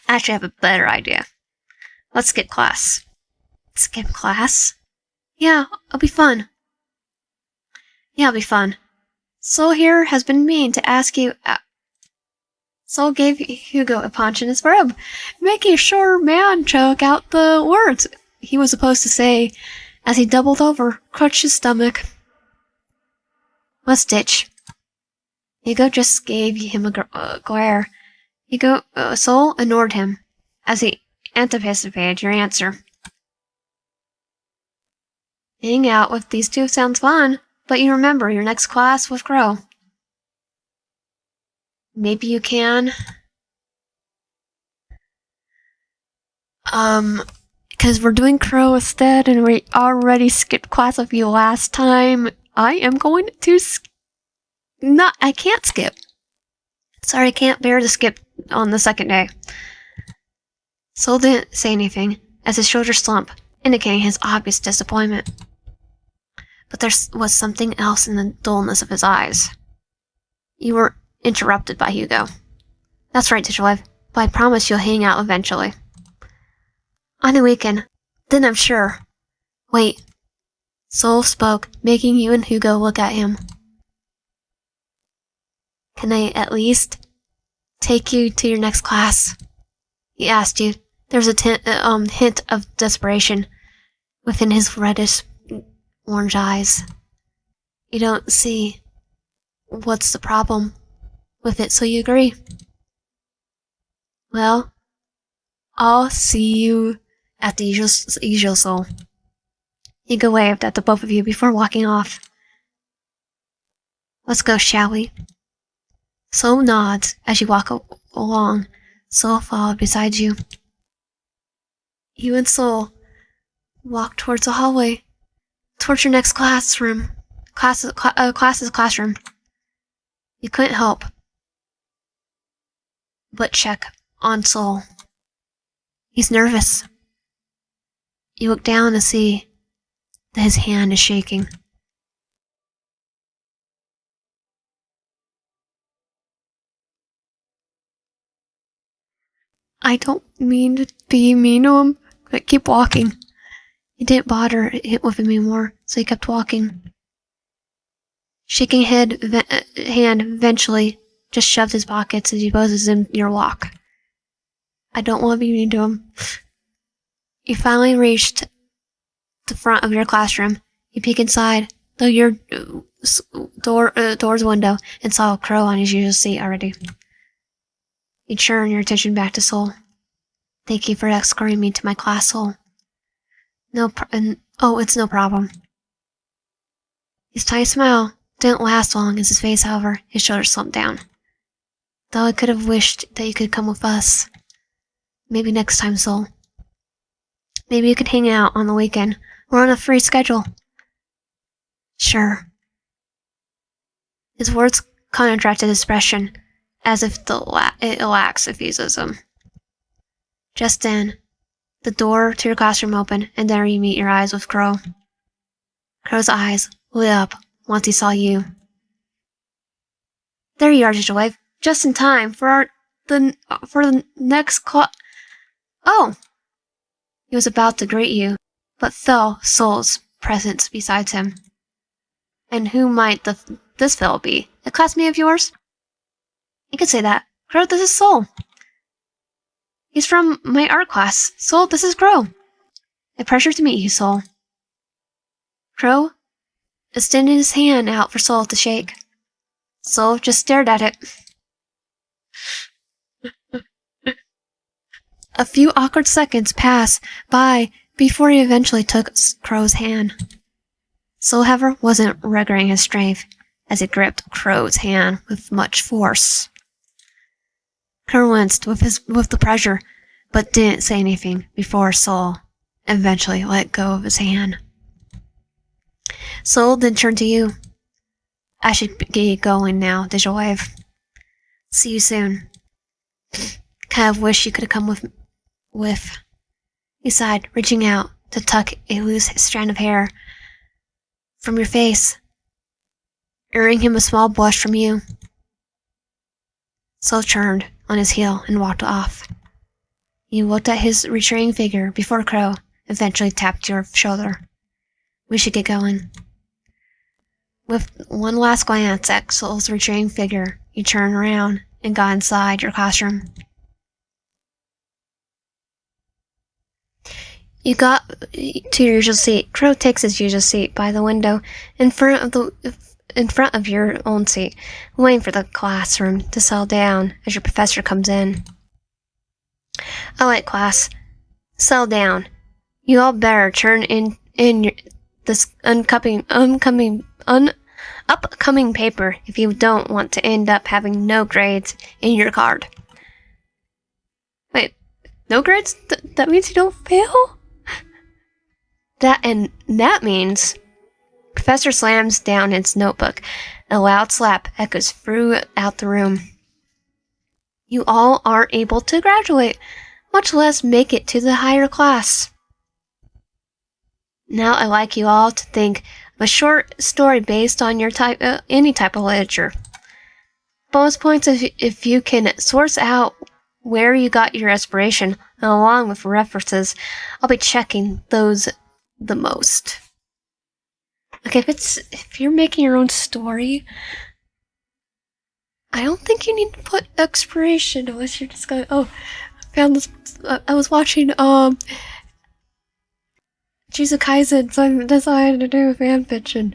Actually, I have a better idea. Let's skip class. Skip class? Yeah, it'll be fun. Sol here has been mean to ask you out. Sol gave Hugo a punch in his rib, making a short man choke out the words he was supposed to say as he doubled over, clutched his stomach. Let's ditch. Hugo just gave him a glare. Sol ignored him as he anticipated your answer. Hang out with these two sounds fun, but you remember your next class with Crowe. Maybe you can. Because we're doing Crowe instead, and we already skipped class with you last time. I am going to I can't skip. Sorry, I can't bear to skip on the second day. Sol didn't say anything as his shoulders slumped, indicating his obvious disappointment. But there was something else in the dullness of his eyes. You were interrupted by Hugo. That's right, Deryl, but I promise you'll hang out eventually. On the weekend, then I'm sure. Wait. Sol spoke, making you and Hugo look at him. Can I at least take you to your next class? He asked you. There was a hint of desperation within his reddish orange eyes. You don't see what's the problem with it, so you agree. Well, I'll see you at the usual Sol. Hugo waved at the both of you before walking off. Let's go, shall we? Sol nods as you walk along. Sol followed beside you. You and Sol walk towards the hallway, towards your next classroom. Classroom. You couldn't help but check on Sol. He's nervous. You look down to see that his hand is shaking. I don't mean to be mean to him, but keep walking. He didn't bother with him anymore, so he kept walking. Shaking hand eventually just shoved his pockets as he poses in your walk. I don't want to be mean to him. You finally reached the front of your classroom. You peek inside, though your door's window, and saw Crowe on his usual seat already. You turn your attention back to Sol. Thank you for escorting me to my class, Sol. It's no problem. His tiny smile didn't last long as his face, however, his shoulders slumped down. Though I could have wished that you could come with us. Maybe next time, Sol. Maybe you could hang out on the weekend. We're on a free schedule. Sure. His words contracted expression, as if it lacks enthusiasm. Just then, the door to your classroom opened, and there you meet your eyes with Crowe. Crowe's eyes lit up once he saw you. There you are, Deryl, just in time for the next class. Oh! He was about to greet you, but felt Sol's presence beside him. And who might this fellow be? A classmate of yours? You could say that. Crowe, this is Sol. He's from my art class. Sol, this is Crowe. A pleasure to meet you, Sol. Crowe extended his hand out for Sol to shake. Sol just stared at it. A few awkward seconds passed by before he eventually took Crowe's hand. Sol, however, wasn't regretting his strength as he gripped Crowe's hand with much force. Crowe winced with the pressure, but didn't say anything before Sol eventually let go of his hand. Sol then turned to you. I should get going now, digital wave. See you soon. Kind of wish you could have come with. He sighed, reaching out to tuck a loose strand of hair from your face, earning him a small blush from you. Sol turned on his heel and walked off. You looked at his retreating figure before Crowe eventually tapped your shoulder. We should get going. With one last glance at Sol's retreating figure, you turned around and got inside your classroom. You got to your usual seat. Crowe takes his usual seat by the window in front of your own seat, waiting for the classroom to settle down as your professor comes in. All right, class, settle down. You all better turn in this upcoming paper if you don't want to end up having no grades in your card. Wait, no grades? That means you don't fail? That means Professor slams down his notebook. A loud slap echoes throughout the room. You all aren't able to graduate, much less make it to the higher class. Now I'd like you all to think of a short story based on your any type of literature. Bonus points if you can source out where you got your inspiration, along with references. I'll be checking those the most. Okay, if you're making your own story, I don't think you need to put expiration unless you're just going, oh, I found this, I was watching, Jujutsu Kaisen, so that's all I had to do with fan fiction.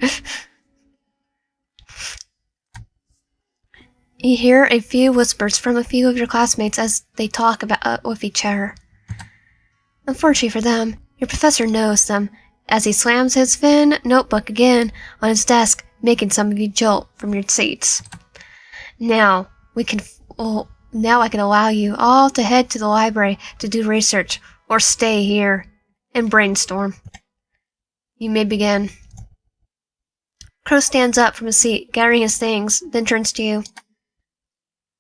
You hear a few whispers from a few of your classmates as they talk about with each other. Unfortunately for them, your professor knows them as he slams his thin notebook again on his desk, making some of you jolt from your seats. Now I can allow you all to head to the library to do research or stay here and brainstorm. You may begin. Crowe stands up from his seat, gathering his things, then turns to you.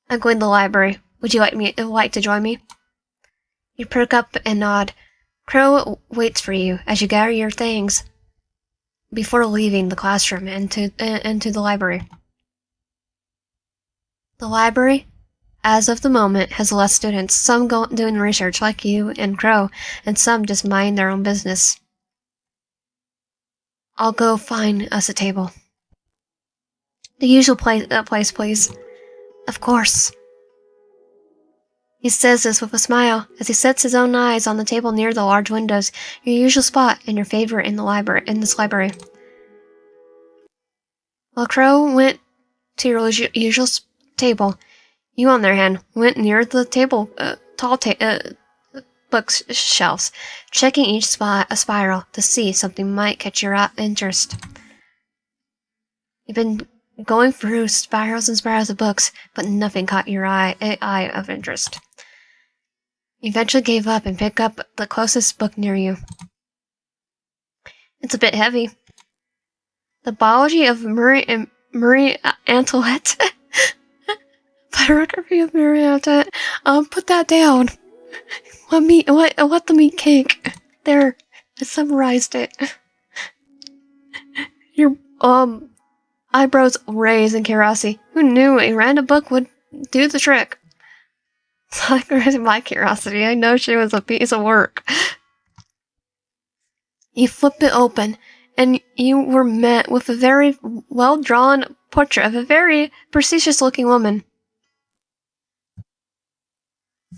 I'm going to the library. Would you like to join me? You perk up and nod. Crowe waits for you as you gather your things before leaving the classroom into the library. The library, as of the moment, has less students, some doing research like you and Crowe, and some just mind their own business. I'll go find us a table. The usual place, please. Of course. He says this with a smile as he sets his own eyes on the table near the large windows, your usual spot and your favorite in this library. While Crowe went to your usual table, you, on the other hand, went near the table, tall bookshelves, checking each spot a spiral to see if something might catch your interest. You've been going through spirals and spirals of books, but nothing caught your eye of interest. You eventually gave up and picked up the closest book near you. It's a bit heavy. The Biology of Marie Antoinette. Biography of Marie Antoinette. Put that down. What the meat cake. There, I summarized it. Your eyebrows raised in curiosity. Who knew a random book would do the trick? It's like raising my curiosity. I know she was a piece of work. You flipped it open, and you were met with a very well-drawn portrait of a very precious-looking woman.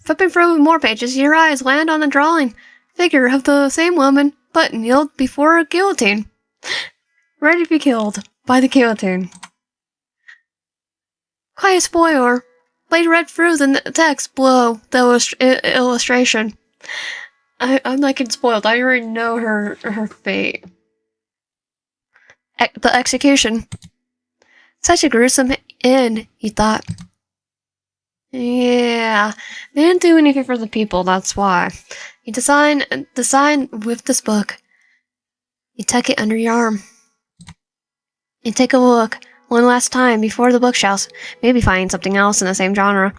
Flipping through more pages, your eyes land on the drawing figure of the same woman, but kneeled before a guillotine, ready to be killed by the guillotine. Quite a spoiler. Lady read through the text below the illustration. I'm not getting spoiled. I already know her fate. The execution. Such a gruesome end, you thought. Yeah, they didn't do anything for the people, that's why. You design with this book. You tuck it under your arm. You take a look one last time before the bookshelves, maybe find something else in the same genre.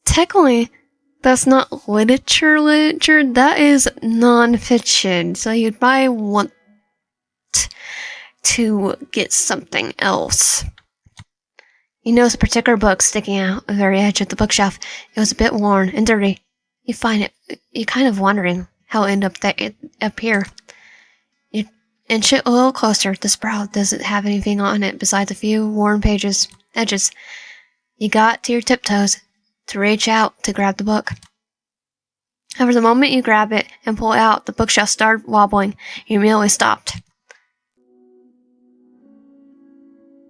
Technically, that's not literature, that is non-fiction, so you'd probably want to get something else. You notice a particular book sticking out at the very edge of the bookshelf. It was a bit worn and dirty. You find it, you're kind of wondering how it ended up here. You inch it a little closer. The sprout doesn't have anything on it besides a few worn edges. You got to your tiptoes to reach out to grab the book. However, the moment you grab it and pull it out, the bookshelf started wobbling. You immediately stopped.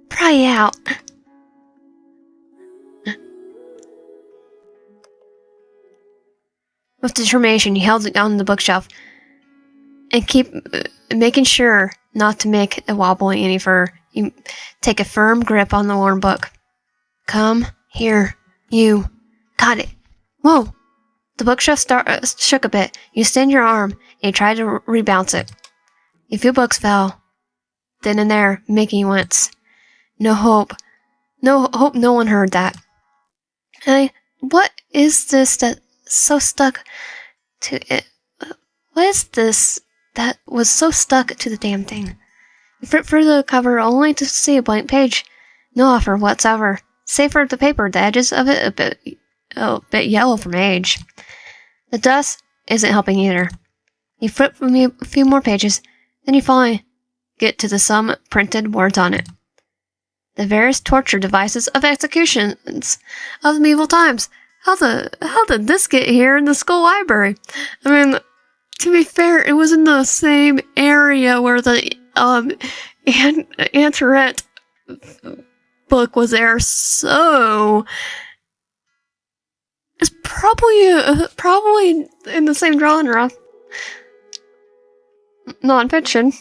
Pry out. With determination, you held it on the bookshelf and keep making sure not to make it wobble any further. You take a firm grip on the worn book. Come here, you. Got it. Whoa. The bookshelf shook a bit. You extend your arm and you try to rebounce it. A few books fell, then and there, making you wince. No hope no one heard that. What is this that so stuck to it? What is this that was so stuck to the damn thing? You flip through the cover only to see a blank page. No offer whatsoever. Save for the paper, the edges of it a bit yellow from age. The dust isn't helping either. You flip a few more pages, then you finally get to some printed words on it. The various torture devices of executions of medieval times. How did this get here in the school library? I mean, to be fair, it was in the same area where the Antoinette book was there, so it's probably in the same genre. Non-fiction.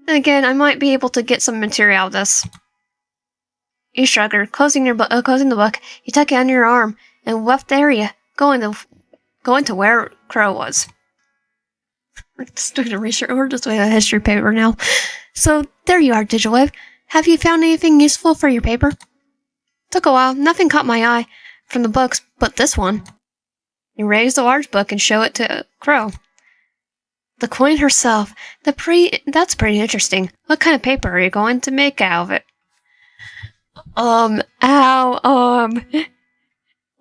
And again, I might be able to get some material out of this. You shrug her, closing the book. You tuck it under your arm and left the area, going to where Crowe was. We're just doing a research. We're just doing a history paper now. So there you are, Digital Wave. Have you found anything useful for your paper? Took a while. Nothing caught my eye from the books, but this one. You raise the large book and show it to Crowe. The Queen herself. That's pretty interesting. What kind of paper are you going to make out of it?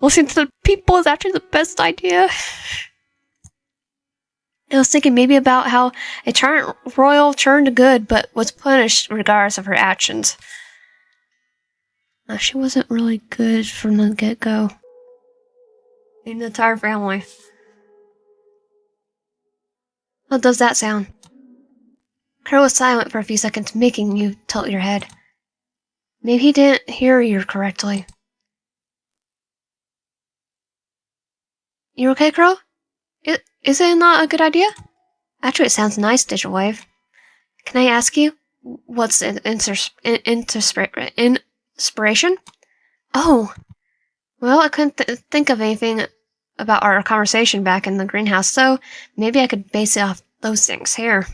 Listening to the people is actually the best idea. I was thinking maybe about how a royal turned good, but was punished regardless of her actions. She wasn't really good from the get-go. In the entire family. What does that sound? Crowe was silent for a few seconds, making you tilt your head. Maybe he didn't hear you correctly. You okay, Crowe? Is it not a good idea? Actually, it sounds nice, Digital Wave. Can I ask you, what's the inspiration? Oh, well, I couldn't think of anything about our conversation back in the greenhouse, so maybe I could base it off those things here.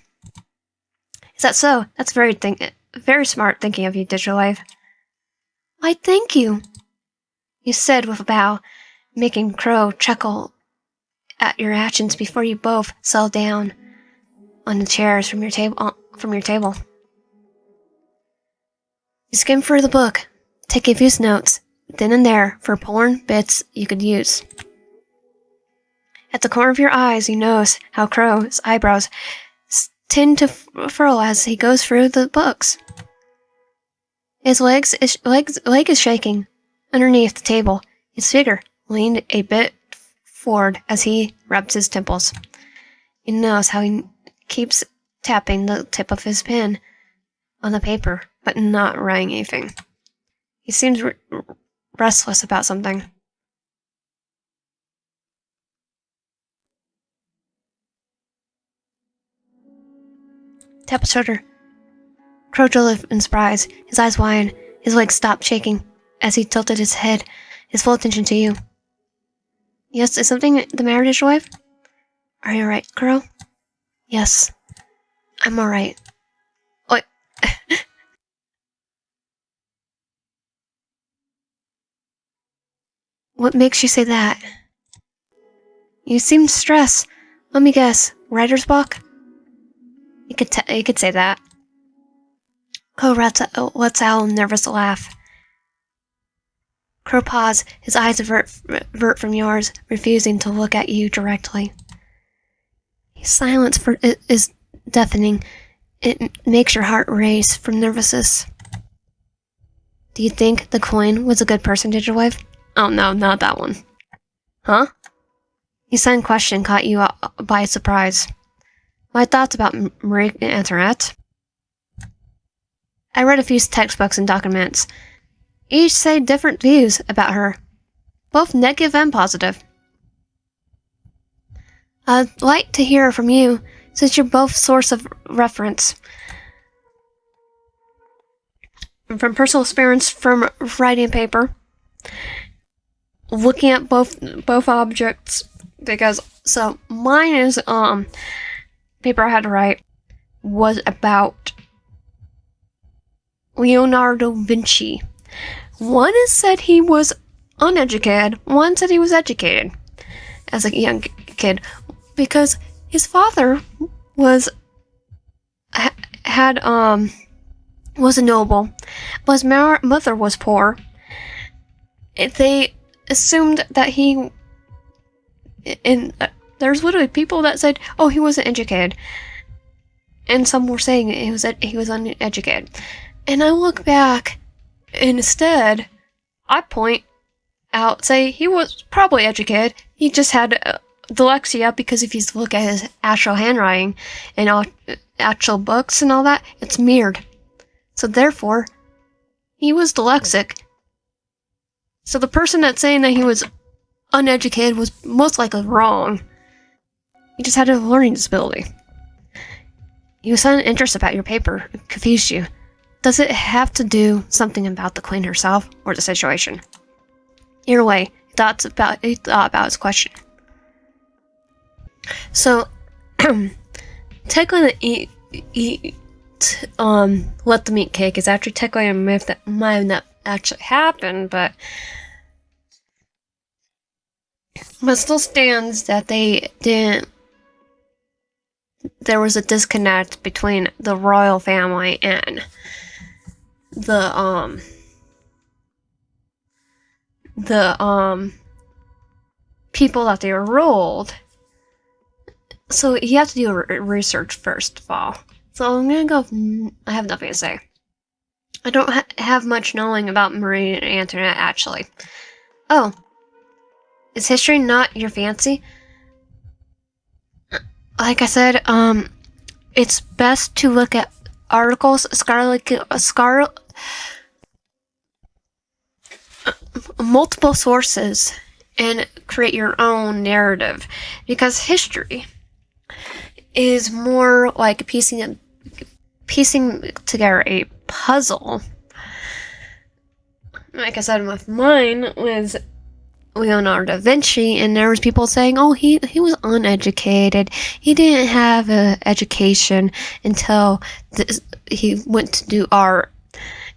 Is that so? That's very smart thinking of you, Digital Wave. Why, thank you, you said with a bow, making Crowe chuckle at your actions before you both settled down on the chairs from your table. You skim through the book, take a few notes, then and there for important bits you could use. At the corner of your eyes, you notice how Crowe's eyebrows tend to furl as he goes through the books. His leg is shaking underneath the table. His figure leaned a bit forward as he rubs his temples. He knows how he keeps tapping the tip of his pen on the paper, but not writing anything. He seems restless about something. Tap his shoulder. Crowe drove in surprise, his eyes wide, his legs stopped shaking as he tilted his head, his full attention to you. Yes, is something the matter, digital wife? Are you alright, Crowe? Yes, I'm alright. What? What makes you say that? You seem stressed. Let me guess, writer's block? You could say that. Crowe lets out a nervous laugh. Crowe paused, his eyes avert from yours, refusing to look at you directly. His silence is deafening. It makes your heart race from nervousness. Do you think the coin was a good person, digital wife? Oh no, not that one. Huh? His sudden question caught you by surprise. My thoughts about Marie Antoinette? I read a few textbooks and documents. Each say different views about her, both negative and positive. I'd like to hear from you, since you're both source of reference. From personal experience, from writing paper, looking at both objects, because so mine is paper I had to write was about Leonardo da Vinci. One said he was uneducated, one said he was educated as a young kid, because his father was a noble, but his mother was poor. They assumed that there's literally people that said, oh, he wasn't educated, and some were saying he was uneducated. And I look back, and instead, I point out, say he was probably educated. He just had dyslexia, because if you look at his actual handwriting and actual books and all that, it's mirrored. So therefore, he was dyslexic. So the person that's saying that he was uneducated was most likely wrong. He just had a learning disability. You sudden interest about your paper confused you. Does it have to do something about the queen herself or the situation? Either way, he thought about his question. So, technically, let them eat cake is actually technically a myth that might have not actually happened, but still stands that they didn't. There was a disconnect between the royal family and the people that they ruled. So you have to do research first of all. So I'm gonna go. I have nothing to say. I don't have much knowing about Marie Antoinette actually. Oh, is history not your fancy? Like I said, it's best to look at articles, multiple sources, and create your own narrative, because history is more like piecing together a puzzle. Like I said, with mine was Leonardo da Vinci, and there was people saying, oh, he was uneducated. He didn't have an education until he went to do art.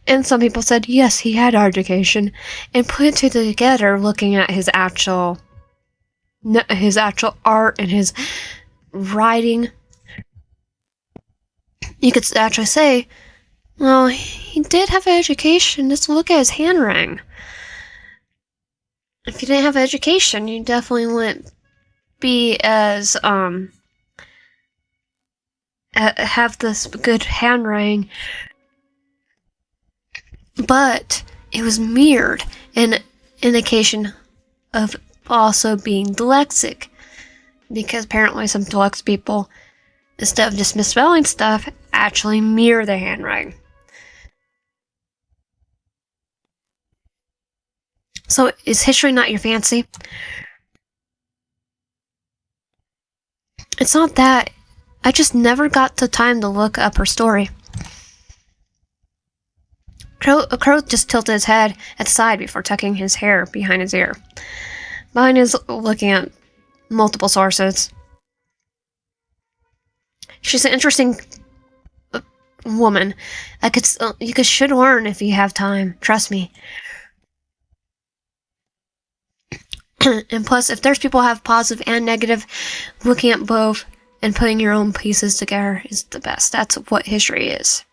And some people said, yes, he had education, and put it together looking at his actual art and his writing. You could actually say, well, he did have an education. Just look at his handwriting. If you didn't have education, you definitely wouldn't be as, have this good handwriting but it was mirrored, an indication of also being dyslexic, because apparently some dyslexic people, instead of just misspelling stuff, actually mirror their handwriting. So is history not your fancy? It's not that. I just never got the time to look up her story. Crowe just tilted his head at the side before tucking his hair behind his ear. Mine is looking at multiple sources. She's an interesting woman. You should learn if you have time. Trust me. And plus, if there's people who have positive and negative, looking at both and putting your own pieces together is the best. That's what history is.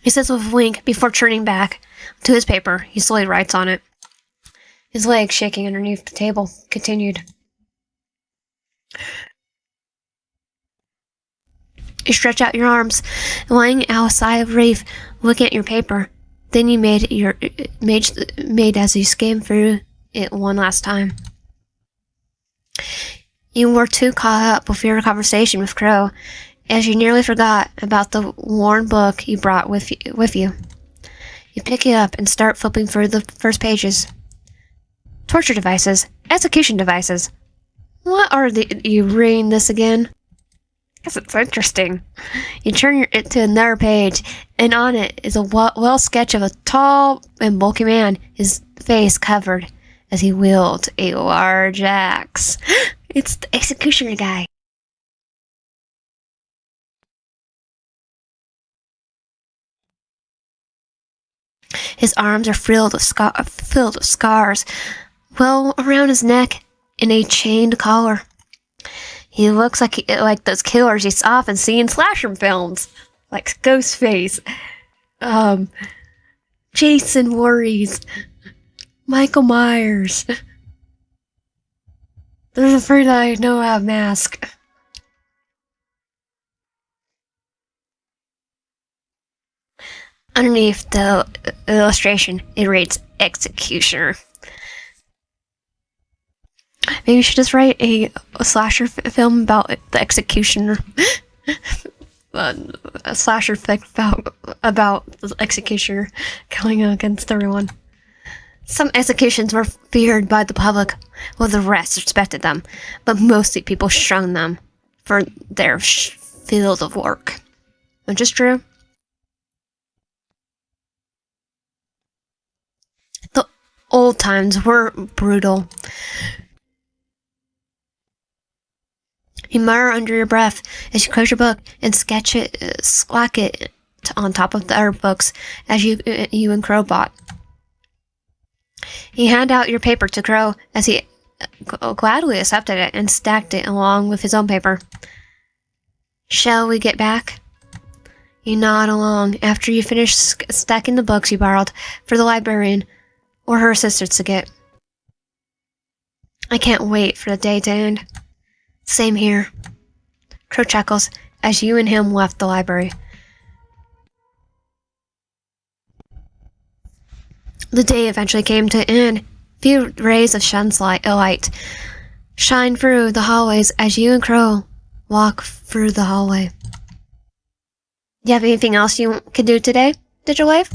He says with a wink before turning back to his paper. He slowly writes on it. His legs shaking underneath the table continued. You stretch out your arms, lying out a sigh of relief, looking at your paper. Then you made as you skimmed through it one last time. You were too caught up with your conversation with Crowe, as you nearly forgot about the worn book you brought with you. You pick it up and start flipping through the first pages. Torture devices, execution devices. What are you reading this again? Because it's interesting. You turn it to another page, and on it is a well sketch of a tall and bulky man, his face covered as he wields a large axe. It's the executioner guy. His arms are filled with scars, well around his neck, and a chained collar. He looks like those killers you often see in slasher films, like Ghostface, Jason Voorhees, Michael Myers. There's a three that I know have mask. Underneath the illustration, it reads Executioner. Maybe you should just write a slasher film about the executioner. A slasher fic about the executioner going against everyone. Some executions were feared by the public, while the rest respected them, but mostly people shunned them for their field of work. Which is true. The old times were brutal. You mutter under your breath as you close your book and slack it on top of the other books as you and Crowe bought. You hand out your paper to Crowe as he gladly accepted it and stacked it along with his own paper. Shall we get back? You nod along after you finish stacking the books you borrowed for the librarian or her assistants to get. I can't wait for the day to end. Same here. Crowe chuckles as you and him left the library. The day eventually came to an end. Few rays of light shine through the hallways as you and Crowe walk through the hallway. Do you have anything else you can do today, Digital Wave?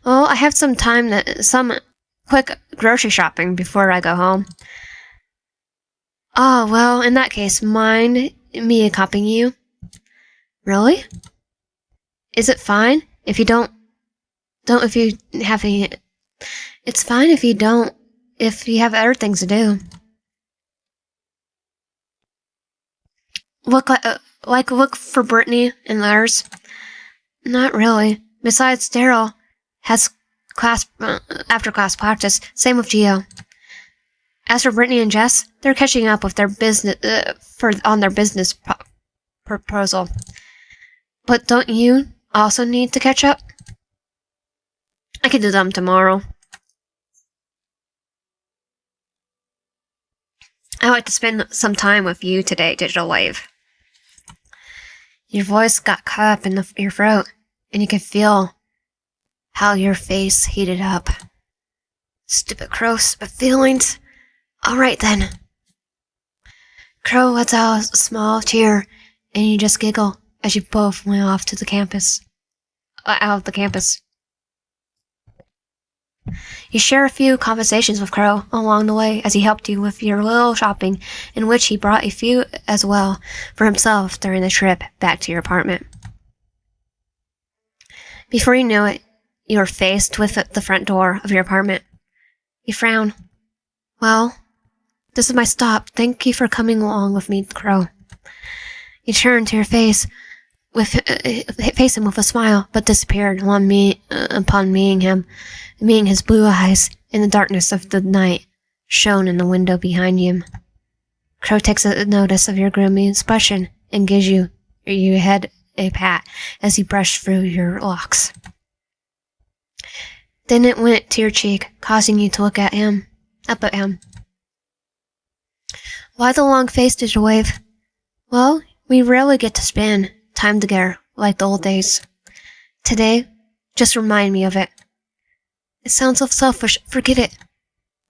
Well, I have some quick grocery shopping before I go home. Oh, well, in that case, mind me accompanying you? Really? Is it fine if you if you have any... It's fine if you have other things to do. Look for Brittney and others? Not really. Besides, Deryl has after class practice. Same with Gio. As for Brittney and Jess, they're catching up with their business on their business proposal. But don't you also need to catch up? I can do them tomorrow. I'd like to spend some time with you today, Digital Wave. Your voice got caught up in your throat, and you could feel how your face heated up. Stupid Crowe, but feelings. All right then. Crowe lets out a small cheer, and you just giggle as you both went off to the campus. Out of the campus. You share a few conversations with Crowe along the way as he helped you with your little shopping, in which he brought a few as well for himself during the trip back to your apartment. Before you knew it, you were faced with the front door of your apartment. You frown. Well, this is my stop. Thank you for coming along with me, Crowe. You turned to your face him with a smile, but disappeared upon meeting his blue eyes in the darkness of the night shone in the window behind you. Crowe takes a notice of your gloomy expression and gives you head a pat as he brushed through your locks. Then it went to your cheek, causing you to look up at him. Why the long face, did you wave? Well, we rarely get to spend time together like the old days. Today, just remind me of it. It sounds so selfish. Forget it.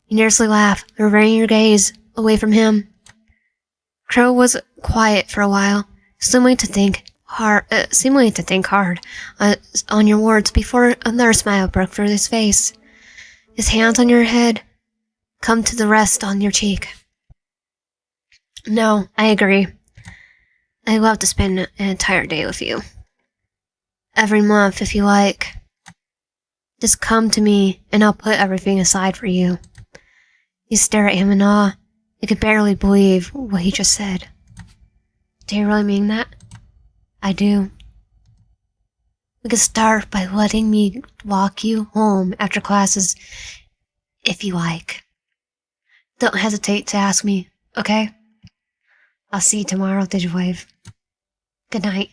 You nervously laugh, averting your gaze away from him. Crowe was quiet for a while, seemingly to think hard on your words before another smile broke through his face. His hands on your head come to the rest on your cheek. No, I agree. I'd love to spend an entire day with you. Every month, if you like. Just come to me, and I'll put everything aside for you. You stare at him in awe. You could barely believe what he just said. Do you really mean that? I do. We could start by letting me walk you home after classes, if you like. Don't hesitate to ask me, okay? I'll see you tomorrow, Digitwave. Good night.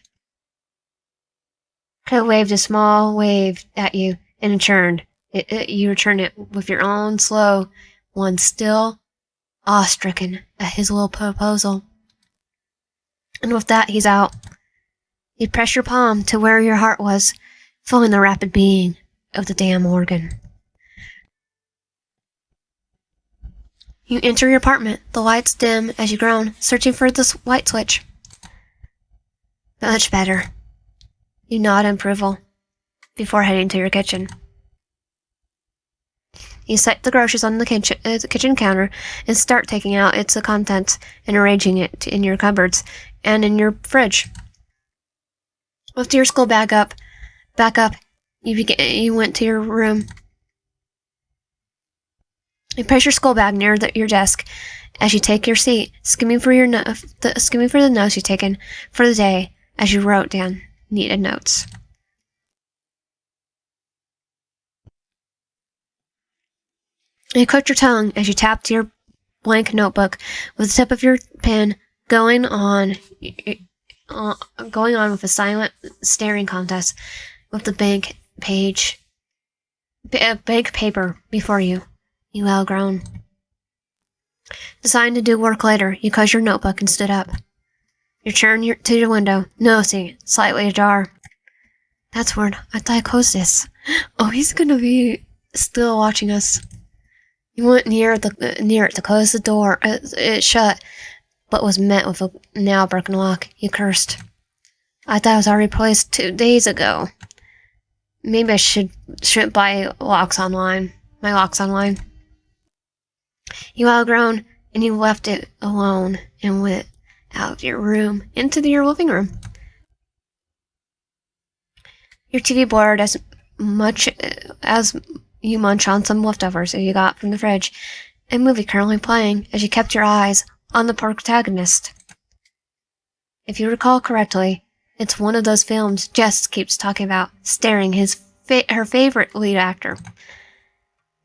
Crowe waved a small wave at you and returned. You returned it with your own slow one, still awe-stricken at his little proposal. And with that, he's out. You press your palm to where your heart was, feeling the rapid beating of the damn organ. You enter your apartment, the lights dim as you groan, searching for this white switch. Much better. You nod in approval before heading to your kitchen. You set the groceries on the kitchen counter and start taking out its contents and arranging it in your cupboards and in your fridge. With your school bag back up, you went to your room. You place your school bag near your desk as you take your seat, skimming for the notes you've taken for the day as you wrote down needed notes. You clicked your tongue as you tapped your blank notebook with the tip of your pen, going on with a silent staring contest with the blank paper before you. You loud groan. Deciding to do work later, you closed your notebook and stood up. You turned to the window, noticing it slightly ajar. That's weird. I thought I closed this. Oh, he's gonna be still watching us. You went near it to close the door. It shut, but was met with a now broken lock. You cursed. I thought it was already placed 2 days ago. Maybe I shouldn't buy locks online. My locks online. You outgrown, and you left it alone and went out of your room into your living room. Your TV bored as much as you munch on some leftovers you got from the fridge, a movie currently playing as you kept your eyes on the protagonist. If you recall correctly, it's one of those films Jess keeps talking about, starring her favorite lead actor.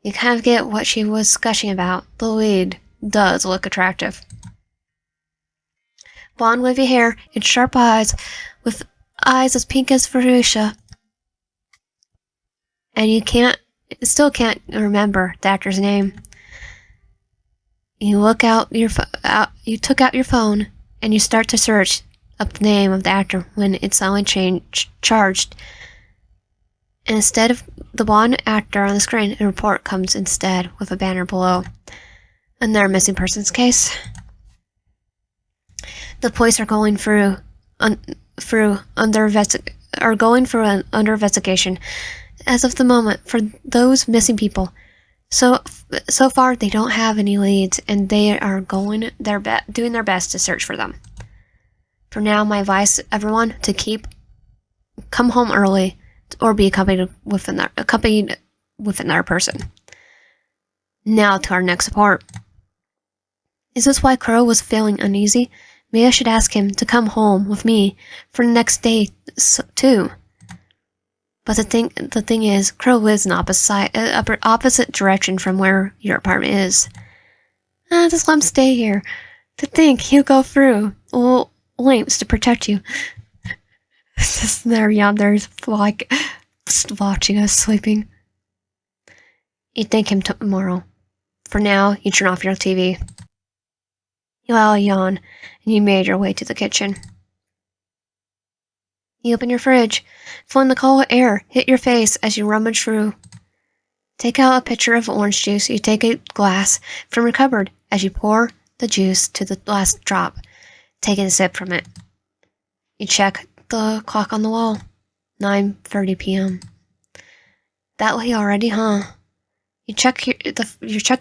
You kind of get what she was gushing about. The lead does look attractive. Blonde wavy hair and sharp eyes, with eyes as pink as fuchsia. And you still can't remember the actor's name. You took out your phone and you start to search up the name of the actor when it's suddenly charged. And instead of the one actor on the screen, a report comes instead with a banner below. Another missing persons case. The police are going through an under investigation as of the moment for those missing people. So far they don't have any leads, and they are doing their best to search for them. For now, my advice, everyone, to come home early or be accompanied with another person. Now to our next report. Is this why Crowe was feeling uneasy? Maybe I should ask him to come home with me for the next day too. But the thing is, Crowe lives in opposite direction from where your apartment is. Just let him stay here. To think he'll go through lengths to protect you. Just there, yandere, like watching us sleeping. You thank him tomorrow. For now, you turn off your TV. You all yawn, and you made your way to the kitchen. You open your fridge, feeling the cold air hit your face as you rummage through. Take out a pitcher of orange juice. You take a glass from your cupboard as you pour the juice to the last drop, taking a sip from it. You check the clock on the wall. 9:30 p.m. That late already, huh? You check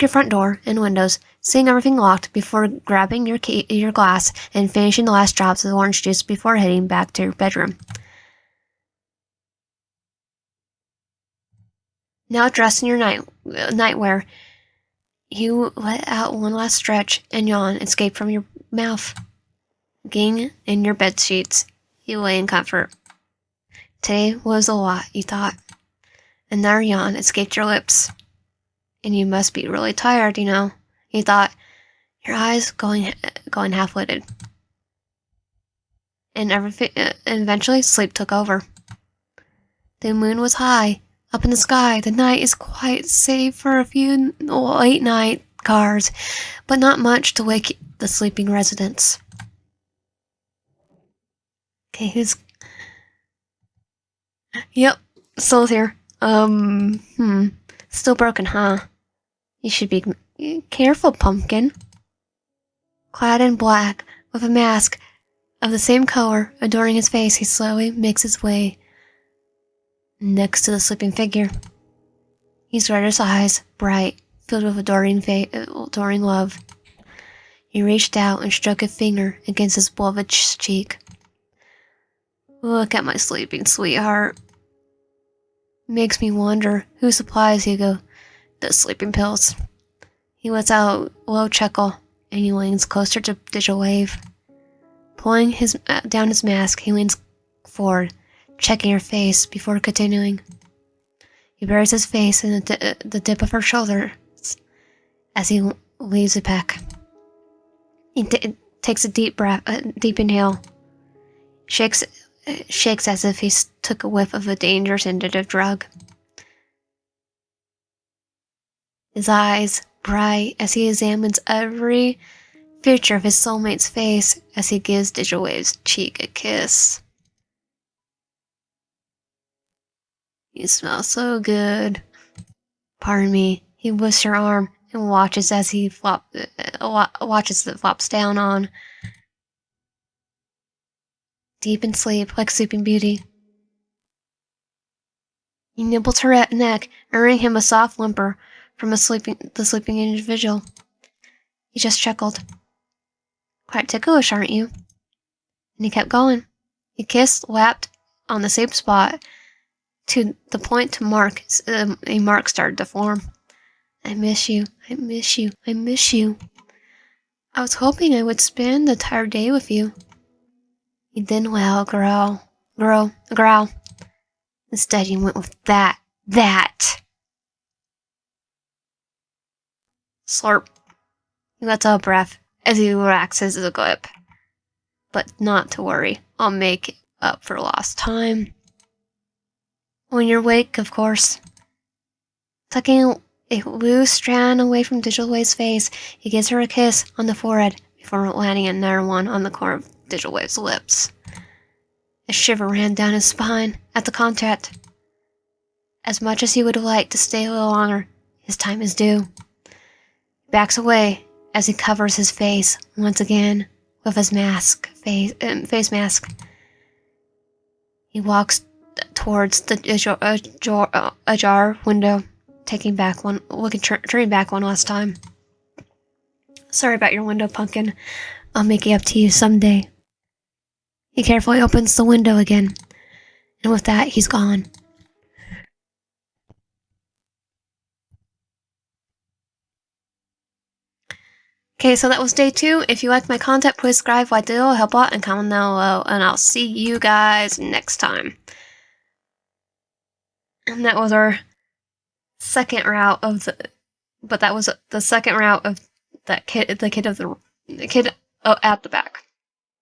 your front door and windows, seeing everything locked before grabbing your glass and finishing the last drops of the orange juice before heading back to your bedroom. Now dressed in your nightwear, you let out one last stretch and yawn escape from your mouth. Getting in your bed sheets, you lay in comfort. Today was a lot, you thought. Another yawn escaped your lips. And you must be really tired, you thought, your eyes going half-lidded. And eventually sleep took over. The moon was high, up in the sky. The night is quite safe for a few late-night cars, but not much to wake the sleeping residents. Okay, who's... Yep, Sol's here. Still broken, huh? You should be careful, pumpkin. Clad in black, with a mask of the same color adorning his face, he slowly makes his way next to the sleeping figure. His reddish eyes, bright, filled with adoring love. He reached out and struck a finger against his beloved cheek. Look at my sleeping sweetheart. Makes me wonder who supplies Hugo the sleeping pills. He lets out a low chuckle, and he leans closer to Digital Wave. Pulling down his mask, he leans forward, checking her face before continuing. He buries his face in the dip of her shoulder as he leaves the pack. He takes a deep inhale, shakes as if he took a whiff of a dangerous sedative drug. His eyes bright as he examines every feature of his soulmate's face as he gives Digital Wave's cheek a kiss. You smell so good. Pardon me. He lifts her arm and watches as it flops down on. Deep in sleep, like Sleeping Beauty. He nibbles her neck, earning him a soft whimper from the sleeping individual. He just chuckled. Quite ticklish, aren't you? And he kept going. He kissed, lapped on the same spot to the point a mark started to form. I miss you. I miss you. I miss you. I was hoping I would spend the entire day with you. He then wailed, growl. Instead, he went with that. Slurp. He lets out a breath as he relaxes his lip. But not to worry. I'll make up for lost time. When you're awake, of course. Tucking a loose strand away from Digital Wave's face, he gives her a kiss on the forehead before landing another one on the corner of Digilwave's lips. A shiver ran down his spine at the contact. As much as he would have liked to stay a little longer, his time is due. He backs away as he covers his face once again with his face mask. He walks towards the ajar window, turning back one last time. Sorry about your window, Pumpkin. I'll make it up to you someday. He carefully opens the window again, and with that, he's gone. Okay, so that was day 2. If you like my content, please subscribe, like the video, help out, and comment down below. And I'll see you guys next time. And that was our second route of the... But that was the second route of that kid, the kid at the back.